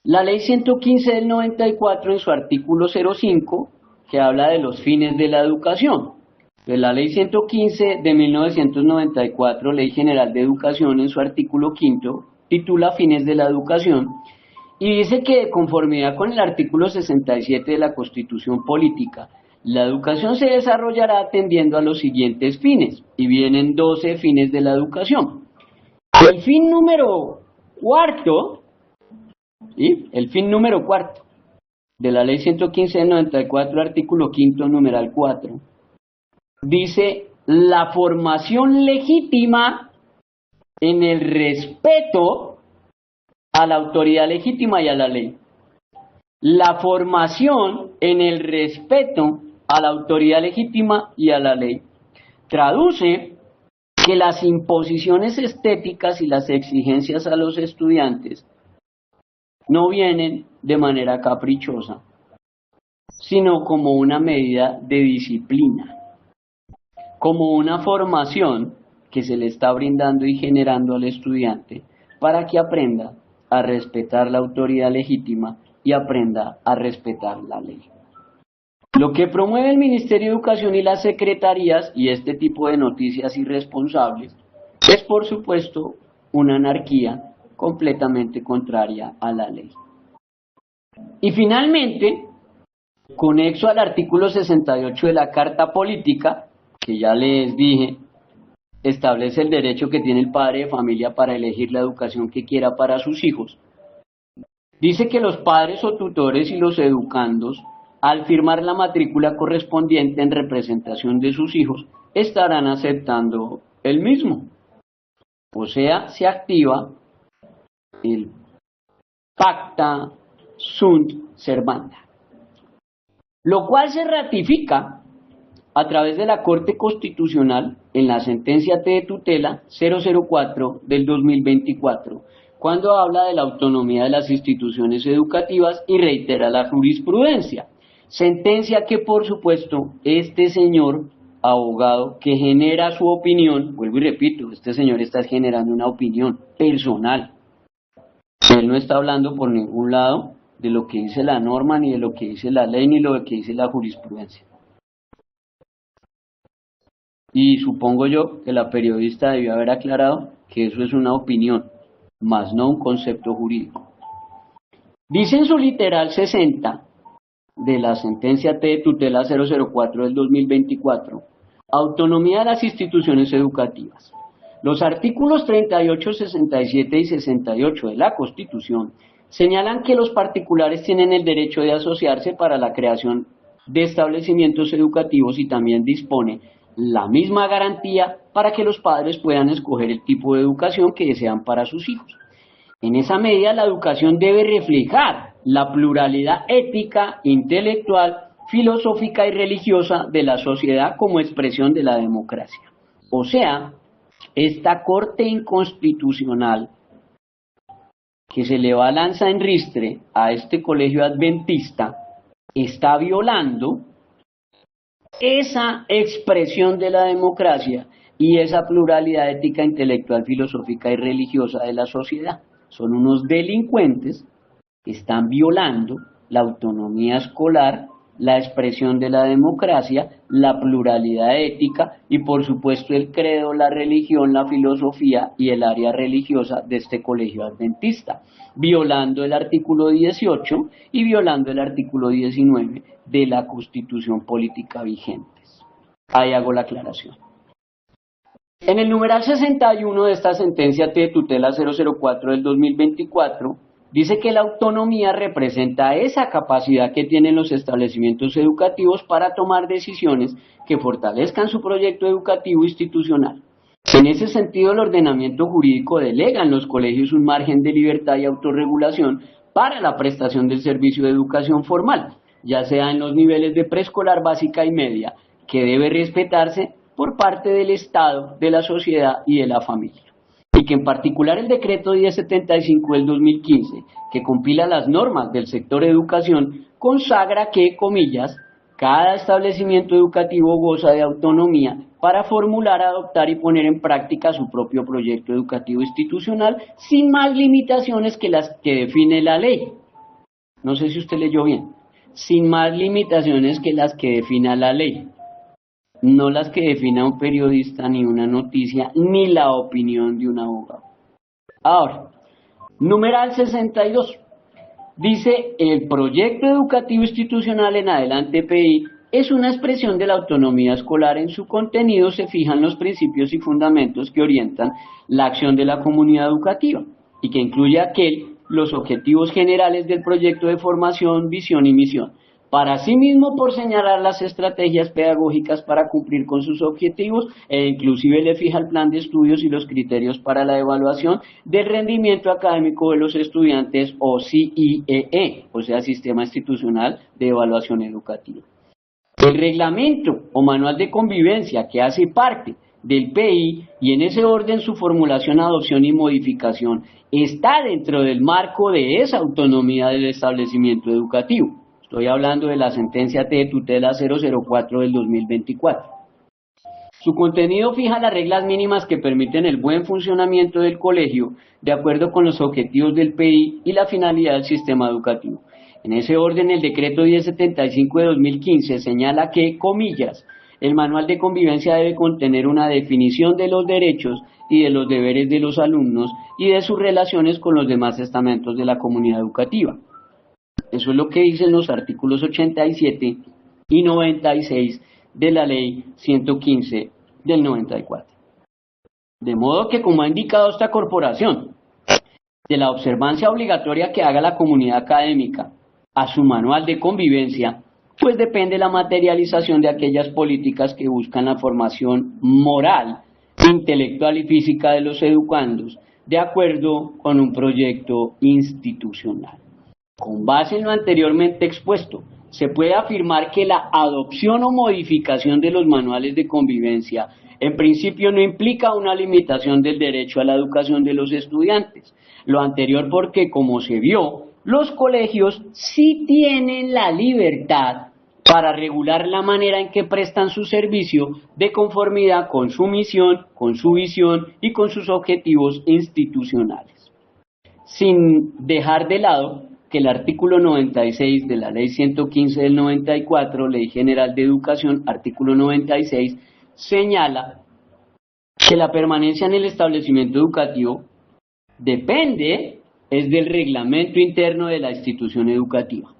la ley 115 del 94 en su artículo 05, que habla de los fines de la educación. Pues la ley 115 de 1994, Ley General de Educación, en su artículo 5, titula Fines de la Educación, y dice que de conformidad con el artículo 67 de la Constitución Política, la educación se desarrollará atendiendo a los siguientes fines, y vienen 12 fines de la educación. El fin número cuarto, ¿sí? El fin número cuarto de la ley 115 del 94, artículo 5, numeral 4, dice la formación legítima en el respeto a la autoridad legítima y a la ley. La formación en el respeto a la autoridad legítima y a la ley. Traduce que las imposiciones estéticas y las exigencias a los estudiantes no vienen de manera caprichosa, sino como una medida de disciplina, como una formación que se le está brindando y generando al estudiante para que aprenda a respetar la autoridad legítima y aprenda a respetar la ley. Lo que promueve el Ministerio de Educación y las secretarías y este tipo de noticias irresponsables es, por supuesto, una anarquía completamente contraria a la ley. Y finalmente, conexo al artículo 68 de la Carta Política, que ya les dije, establece el derecho que tiene el padre de familia para elegir la educación que quiera para sus hijos. Dice que los padres o tutores y los educandos, al firmar la matrícula correspondiente en representación de sus hijos, estarán aceptando el mismo. O sea, se activa el pacta sunt servanda. lo cual se ratifica a través de la Corte Constitucional en la sentencia T de tutela 004 del 2024, cuando habla de la autonomía de las instituciones educativas y reitera la jurisprudencia. Sentencia que, por supuesto, este señor abogado que genera su opinión, vuelvo y repito, este señor está generando una opinión personal. Él no está hablando por ningún lado de lo que dice la norma, ni de lo que dice la ley, ni de lo que dice la jurisprudencia. Y supongo yo que la periodista debió haber aclarado que eso es una opinión, más no un concepto jurídico. Dice en su literal 60 de la sentencia T de tutela 004 del 2024, autonomía de las instituciones educativas. Los artículos 38, 67 y 68 de la Constitución señalan que los particulares tienen el derecho de asociarse para la creación de establecimientos educativos y también dispone la misma garantía para que los padres puedan escoger el tipo de educación que desean para sus hijos. En esa medida, la educación debe reflejar la pluralidad ética, intelectual, filosófica y religiosa de la sociedad como expresión de la democracia. O sea, esta Corte Inconstitucional que se le va lanza en ristre a este colegio adventista está violando esa expresión de la democracia y esa pluralidad ética, intelectual, filosófica y religiosa de la sociedad. Son unos delincuentes que están violando la autonomía escolar, la expresión de la democracia, la pluralidad ética y por supuesto el credo, la religión, la filosofía y el área religiosa de este colegio adventista, violando el artículo 18 y violando el artículo 19 de la Constitución política vigente. Ahí hago la aclaración. En el numeral 61 de esta sentencia T de tutela 004 del 2024, dice que la autonomía representa esa capacidad que tienen los establecimientos educativos para tomar decisiones que fortalezcan su proyecto educativo institucional. En ese sentido, el ordenamiento jurídico delega en los colegios un margen de libertad y autorregulación para la prestación del servicio de educación formal, ya sea en los niveles de preescolar, básica y media, que debe respetarse por parte del Estado, de la sociedad y de la familia. Y que en particular el decreto 1075 del 2015, que compila las normas del sector educación, consagra que, comillas, cada establecimiento educativo goza de autonomía para formular, adoptar y poner en práctica su propio proyecto educativo institucional sin más limitaciones que las que define la ley. No sé si usted leyó bien. Sin más limitaciones que las que defina la ley. No las que defina un periodista, ni una noticia, ni la opinión de un abogado. Ahora, numeral 62. Dice, el proyecto educativo institucional en adelante PI es una expresión de la autonomía escolar. En su contenido se fijan los principios y fundamentos que orientan la acción de la comunidad educativa y que incluye los objetivos generales del proyecto de formación, visión y misión. Para asimismo por señalar las estrategias pedagógicas para cumplir con sus objetivos e inclusive le fija el plan de estudios y los criterios para la evaluación del rendimiento académico de los estudiantes o CIEE, o sea, Sistema Institucional de Evaluación Educativa. El reglamento o manual de convivencia que hace parte del PI y en ese orden su formulación, adopción y modificación está dentro del marco de esa autonomía del establecimiento educativo. Estoy hablando de la sentencia T de tutela 004 del 2024. Su contenido fija las reglas mínimas que permiten el buen funcionamiento del colegio de acuerdo con los objetivos del PI y la finalidad del sistema educativo. En ese orden, el decreto 1075 de 2015 señala que, comillas, el manual de convivencia debe contener una definición de los derechos y de los deberes de los alumnos y de sus relaciones con los demás estamentos de la comunidad educativa. Eso es lo que dicen los artículos 87 y 96 de la ley 115 del 94. De modo que, como ha indicado esta corporación, de la observancia obligatoria que haga la comunidad académica a su manual de convivencia, pues depende la materialización de aquellas políticas que buscan la formación moral, intelectual y física de los educandos, de acuerdo con un proyecto institucional. Con base en lo anteriormente expuesto se puede afirmar que la adopción o modificación de los manuales de convivencia en principio no implica una limitación del derecho a la educación de los estudiantes. Lo anterior porque, como se vio, los colegios sí tienen la libertad para regular la manera en que prestan su servicio de conformidad con su misión, con su visión y con sus objetivos institucionales. Sin dejar de lado que el artículo 96 de la Ley 115 del 94, Ley General de Educación, artículo 96, señala que la permanencia en el establecimiento educativo depende es del reglamento interno de la institución educativa.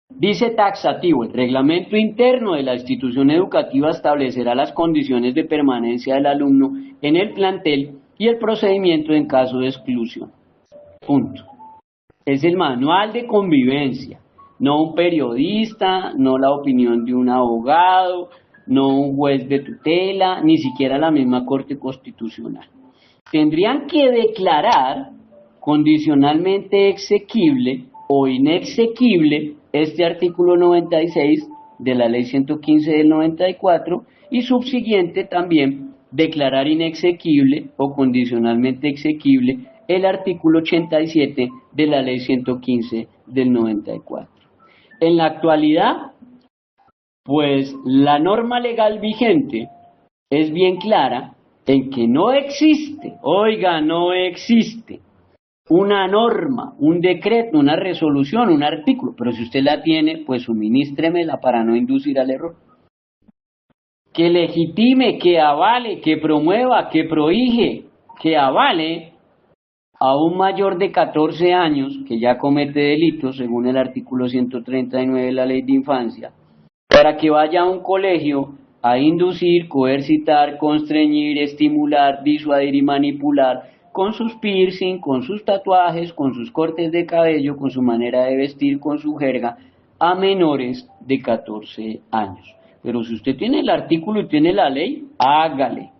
Dice taxativo: el reglamento interno de la institución educativa establecerá las condiciones de permanencia del alumno en el plantel y el procedimiento en caso de exclusión. Punto. Es el manual de convivencia, no un periodista, no la opinión de un abogado, no un juez de tutela, ni siquiera la misma Corte Constitucional. Tendrían que declarar condicionalmente exequible o inexequible este artículo 96 de la Ley 115 del 94 y subsiguiente también declarar inexequible o condicionalmente exequible el artículo 87 de la Ley 115 del 94. En la actualidad, pues la norma legal vigente es bien clara en que no existe, oiga, no existe una norma, un decreto, una resolución, un artículo, pero si usted la tiene, pues suministremela para no inducir al error, que legitime, que avale, que promueva, que prohíbe, que avale a un mayor de 14 años que ya comete delitos, según el artículo 139 de la Ley de Infancia, para que vaya a un colegio a inducir, coercitar, constreñir, estimular, disuadir y manipular con sus piercing, con sus tatuajes, con sus cortes de cabello, con su manera de vestir, con su jerga, a menores de 14 años. Pero si usted tiene el artículo y tiene la ley, hágale,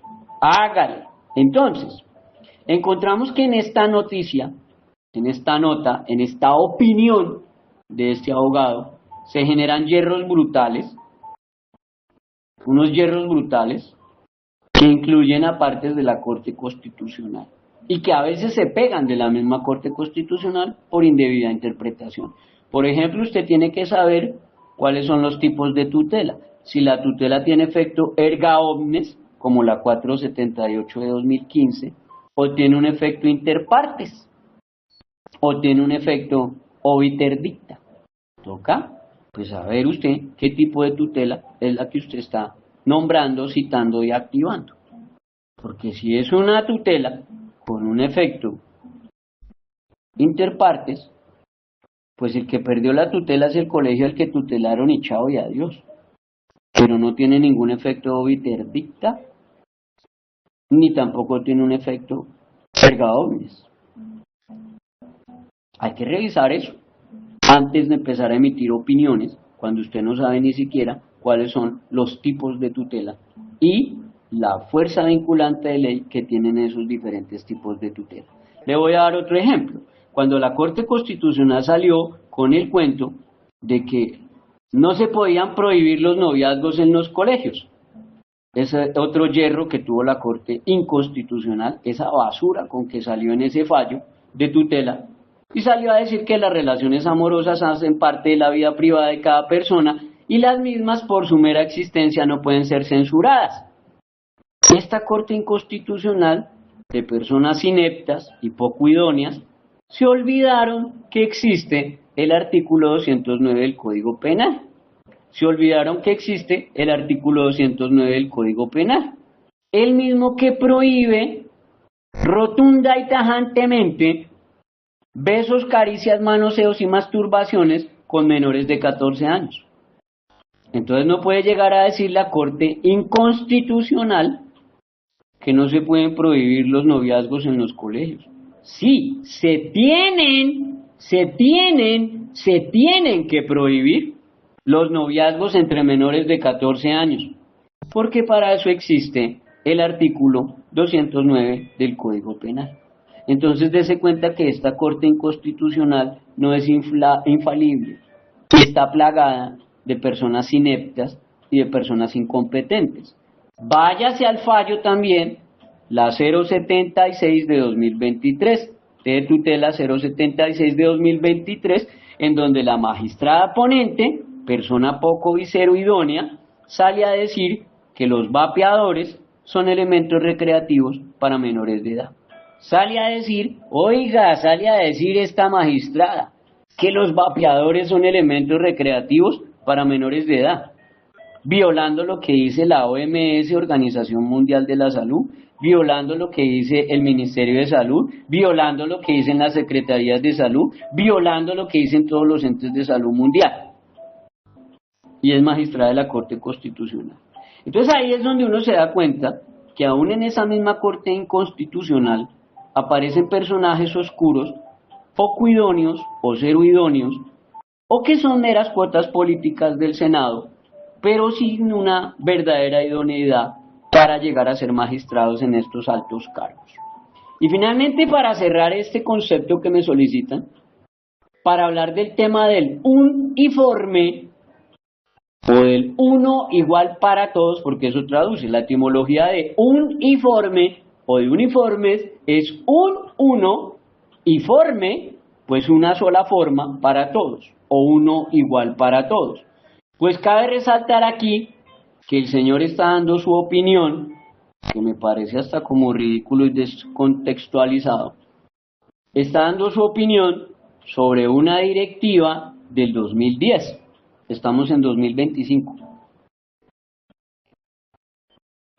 hágale. Entonces, encontramos que en esta noticia, en esta nota, en esta opinión de este abogado, se generan hierros brutales, unos hierros brutales que incluyen a partes de la Corte Constitucional y que a veces se pegan de la misma Corte Constitucional por indebida interpretación. Por ejemplo, usted tiene que saber cuáles son los tipos de tutela. Si la tutela tiene efecto erga omnes, como la 478 de 2015, o tiene un efecto inter partes, o tiene un efecto obiter dicta. Toca pues saber usted qué tipo de tutela es la que usted está nombrando, citando y activando. Porque si es una tutela con un efecto interpartes, pues el que perdió la tutela es el colegio al que tutelaron y chao y adiós. Pero no tiene ningún efecto obiter dicta, ni tampoco tiene un efecto erga omnes. Hay que revisar eso antes de empezar a emitir opiniones, cuando usted no sabe ni siquiera cuáles son los tipos de tutela y la fuerza vinculante de ley que tienen esos diferentes tipos de tutela. Le voy a dar otro ejemplo. Cuando la Corte Constitucional salió con el cuento de que no se podían prohibir los noviazgos en los colegios, ese otro hierro que tuvo la Corte Inconstitucional, esa basura con que salió en ese fallo de tutela, y salió a decir que las relaciones amorosas hacen parte de la vida privada de cada persona y las mismas por su mera existencia no pueden ser censuradas. Esta Corte Inconstitucional, de personas ineptas y poco idóneas, se olvidaron que existe el artículo 209 del Código Penal. Se olvidaron que existe el artículo 209 del Código Penal, el mismo que prohíbe rotunda y tajantemente besos, caricias, manoseos y masturbaciones con menores de 14 años. Entonces no puede llegar a decir la Corte Inconstitucional que no se pueden prohibir los noviazgos en los colegios. Sí, se tienen que prohibir los noviazgos entre menores de 14 años, porque para eso existe el artículo 209 del Código Penal. Entonces dése cuenta que esta Corte Inconstitucional no es infalible, está plagada de personas ineptas y de personas incompetentes. Váyase al fallo también, la 076 de 2023, de tutela 076 de 2023, en donde la magistrada ponente, persona poco visero idónea, sale a decir que los vapeadores son elementos recreativos para menores de edad. Sale a decir, oiga, sale a decir esta magistrada, que los vapeadores son elementos recreativos para menores de edad, violando lo que dice la OMS, Organización Mundial de la Salud, violando lo que dice el Ministerio de Salud, violando lo que dicen las Secretarías de Salud, violando lo que dicen todos los entes de salud mundial. Y es magistrada de la Corte Constitucional. Entonces ahí es donde uno se da cuenta que aún en esa misma Corte Inconstitucional aparecen personajes oscuros, poco idóneos o cero idóneos, o que son meras cuotas políticas del Senado, pero sin una verdadera idoneidad para llegar a ser magistrados en estos altos cargos. Y finalmente, para cerrar este concepto que me solicitan, para hablar del tema del uniforme o del uno igual para todos, porque eso traduce la etimología de uniforme o de uniformes, es un uno y forme, pues una sola forma para todos, o uno igual para todos. Pues cabe resaltar aquí que el señor está dando su opinión, que me parece hasta como ridículo y descontextualizado, está dando su opinión sobre una directiva del 2010, estamos en 2025.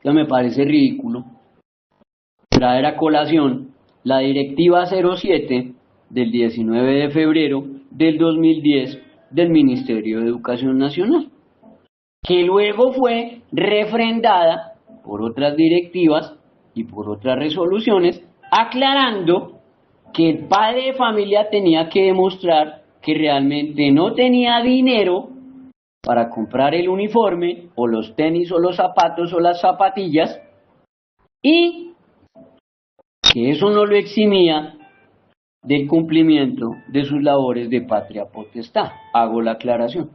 Eso me parece ridículo traer a colación la directiva 07 del 19 de febrero del 2010 del Ministerio de Educación Nacional, que luego fue refrendada por otras directivas y por otras resoluciones, aclarando que el padre de familia tenía que demostrar que realmente no tenía dinero para comprar el uniforme o los tenis o los zapatos o las zapatillas, y que eso no lo eximía del cumplimiento de sus labores de patria potestad. Hago la aclaración.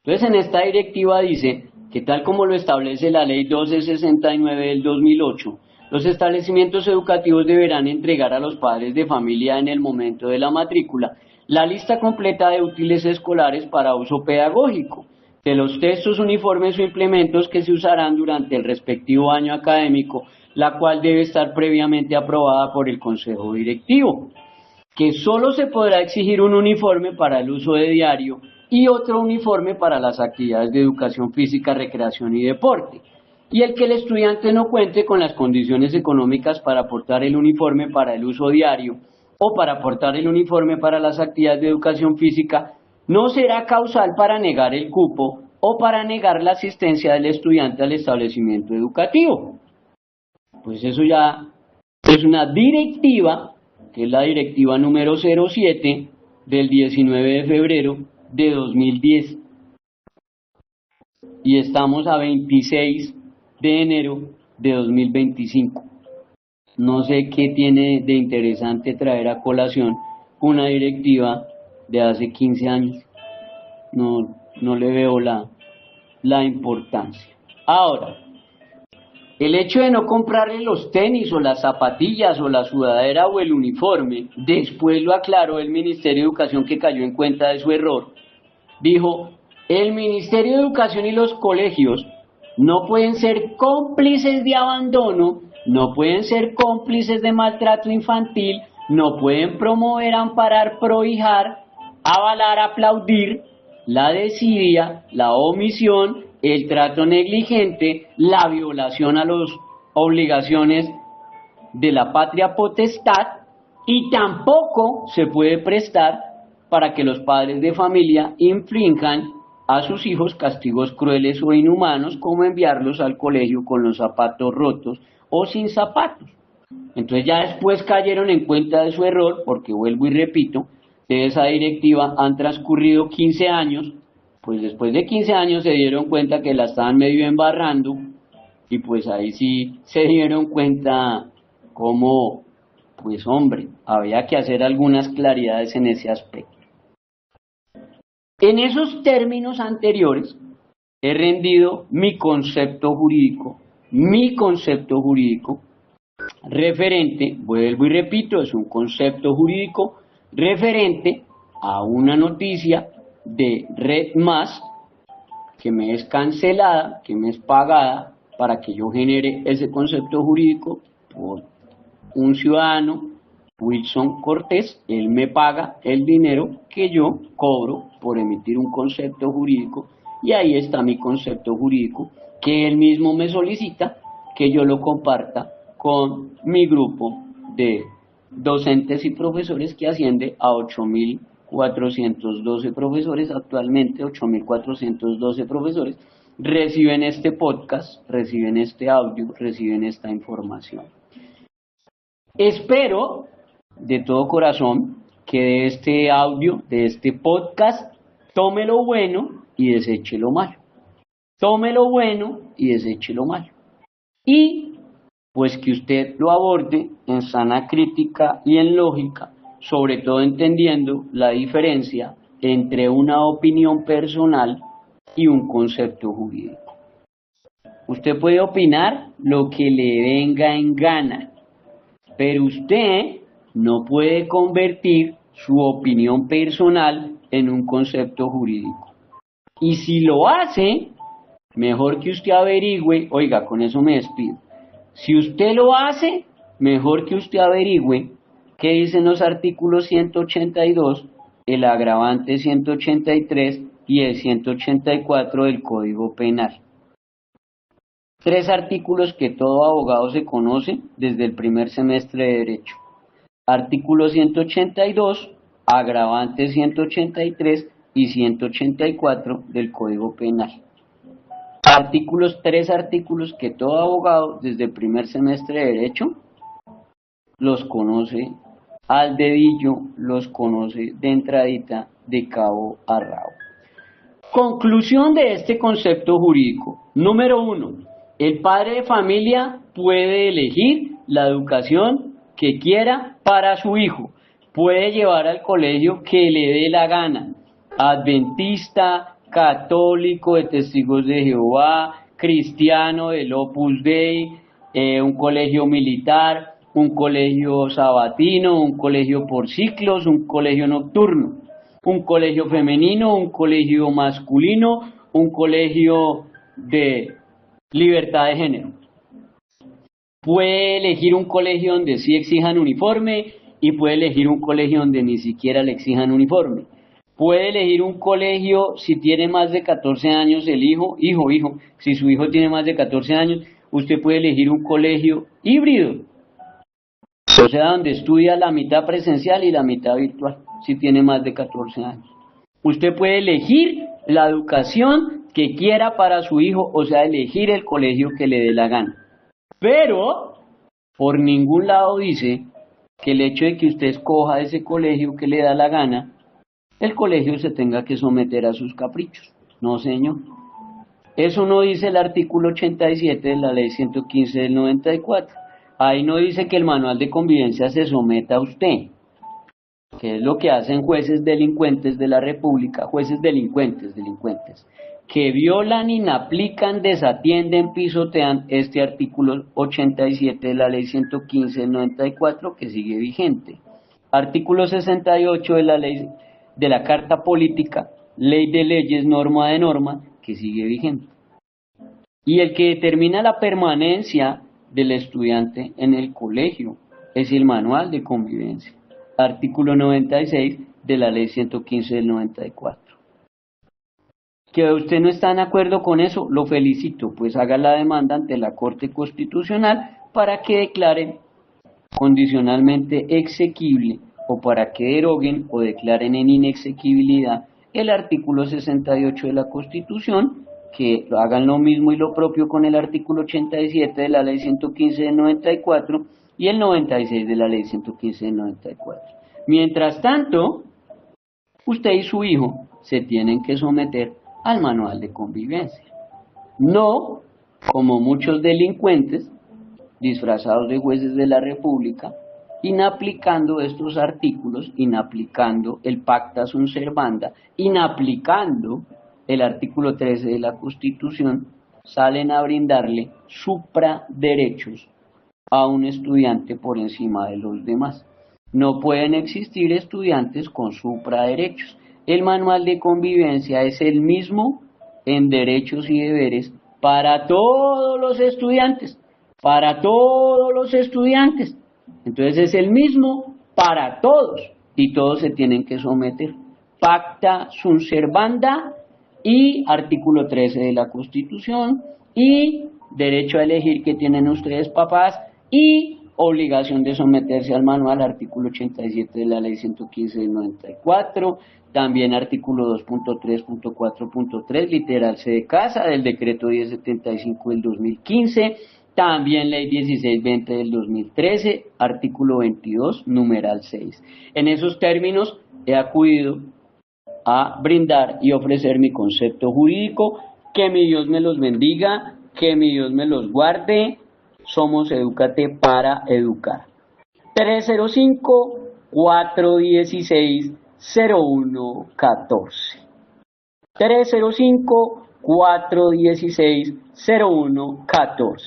Entonces, en esta directiva dice que, tal como lo establece la Ley 1269 del 2008, los establecimientos educativos deberán entregar a los padres de familia en el momento de la matrícula la lista completa de útiles escolares para uso pedagógico, de los textos, uniformes o implementos que se usarán durante el respectivo año académico, la cual debe estar previamente aprobada por el Consejo Directivo, que solo se podrá exigir un uniforme para el uso de diario y otro uniforme para las actividades de educación física, recreación y deporte, y el que el estudiante no cuente con las condiciones económicas para aportar el uniforme para el uso diario o para aportar el uniforme para las actividades de educación física no será causal para negar el cupo o para negar la asistencia del estudiante al establecimiento educativo. Pues eso ya es una directiva, que es la directiva número 07 del 19 de febrero de 2010. Y estamos a 26 de enero de 2025. No sé qué tiene de interesante traer a colación una directiva de hace 15 años. No le veo la importancia. Ahora, el hecho de no comprarle los tenis o las zapatillas o la sudadera o el uniforme, después lo aclaró el Ministerio de Educación, que cayó en cuenta de su error. Dijo, el Ministerio de Educación y los colegios no pueden ser cómplices de abandono, no pueden ser cómplices de maltrato infantil, no pueden promover, amparar, prohijar, avalar, aplaudir la desidia, la omisión, el trato negligente, la violación a las obligaciones de la patria potestad, y tampoco se puede prestar para que los padres de familia inflijan a sus hijos castigos crueles o inhumanos, como enviarlos al colegio con los zapatos rotos o sin zapatos. Entonces ya después cayeron en cuenta de su error, porque vuelvo y repito, de esa directiva han transcurrido 15 años, pues después de 15 años se dieron cuenta que la estaban medio embarrando, y pues ahí sí se dieron cuenta cómo, pues hombre, había que hacer algunas claridades en ese aspecto. En esos términos anteriores he rendido mi concepto jurídico referente, vuelvo y repito, es un concepto jurídico referente a una noticia de Red Más que me es cancelada, que me es pagada para que yo genere ese concepto jurídico por un ciudadano, Wilson Cortés. Él me paga el dinero que yo cobro por emitir un concepto jurídico, y ahí está mi concepto jurídico que él mismo me solicita que yo lo comparta con mi grupo de docentes y profesores, que asciende a 8.412 profesores. Actualmente 8.412 profesores reciben este podcast, reciben este audio, reciben esta información. Espero de todo corazón que de este audio, de este podcast, tome lo bueno y deseche lo malo. Tome lo bueno y deseche lo malo. Y pues que usted lo aborde en sana crítica y en lógica, sobre todo entendiendo la diferencia entre una opinión personal y un concepto jurídico. Usted puede opinar lo que le venga en gana, pero usted no puede convertir su opinión personal en un concepto jurídico. Y si lo hace, mejor que usted averigüe, oiga, con eso me despido. Si usted lo hace, mejor que usted averigüe qué dicen los artículos 182, el agravante 183 y el 184 del Código Penal. 3 artículos que todo abogado se conoce desde el primer semestre de Derecho. Artículo 182, agravante 183 y 184 del Código Penal. 3 artículos que todo abogado desde el primer semestre de Derecho los conoce al dedillo, los conoce de entradita, de cabo a rabo. Conclusión de este concepto jurídico. Número 1. El padre de familia puede elegir la educación que quiera para su hijo. Puede llevar al colegio que le dé la gana. Adventista, católico, de Testigos de Jehová, cristiano, del Opus Dei, un colegio militar, un colegio sabatino, un colegio por ciclos, un colegio nocturno, un colegio femenino, un colegio masculino, un colegio de libertad de género. Puede elegir un colegio donde sí exijan uniforme y puede elegir un colegio donde ni siquiera le exijan uniforme. Puede elegir un colegio si tiene más de 14 años el hijo, si su hijo tiene más de 14 años, usted puede elegir un colegio híbrido, o sea, donde estudia la mitad presencial y la mitad virtual, si tiene más de 14 años. Usted puede elegir la educación que quiera para su hijo, o sea, elegir el colegio que le dé la gana. Pero por ningún lado dice que el hecho de que usted escoja ese colegio que le da la gana, el colegio se tenga que someter a sus caprichos. No, señor. Eso no dice el artículo 87 de la ley 115 del 94. Ahí no dice que el manual de convivencia se someta a usted, que es lo que hacen jueces delincuentes de la República, jueces delincuentes, que violan, inaplican, desatienden, pisotean este artículo 87 de la ley 115 del 94 que sigue vigente. Artículo 68 de la ley de la Carta Política, ley de leyes, norma de norma, que sigue vigente. Y el que determina la permanencia del estudiante en el colegio es el manual de convivencia. Artículo 96 de la ley 115 del 94. Que usted no está de acuerdo con eso, lo felicito, pues haga la demanda ante la Corte Constitucional para que declaren condicionalmente exequible o para que deroguen o declaren en inexequibilidad el artículo 68 de la Constitución, que hagan lo mismo y lo propio con el artículo 87 de la ley 115 del 94 y el 96 de la ley 115 del 94. Mientras tanto, usted y su hijo se tienen que someter al manual de convivencia. No como muchos delincuentes disfrazados de jueces de la República inaplicando estos artículos, inaplicando el pacta sunt servanda, inaplicando el artículo 13 de la Constitución, salen a brindarle supraderechos a un estudiante por encima de los demás. No pueden existir estudiantes con supraderechos. El manual de convivencia es el mismo en derechos y deberes para todos los estudiantes, para todos los estudiantes. Entonces es el mismo para todos y todos se tienen que someter. Pacta sunt servanda y artículo 13 de la Constitución y derecho a elegir que tienen ustedes papás y obligación de someterse al manual, artículo 87 de la ley 115 del 94, también artículo 2.3.4.3, literal C de casa, del decreto 1075 del 2015, también ley 1620 del 2013, artículo 22, numeral 6. En esos términos he acudido a brindar y ofrecer mi concepto jurídico. Que mi Dios me los bendiga, que mi Dios me los guarde. Somos Edúcate para Educar. 305-416-0114. 305-416-0114.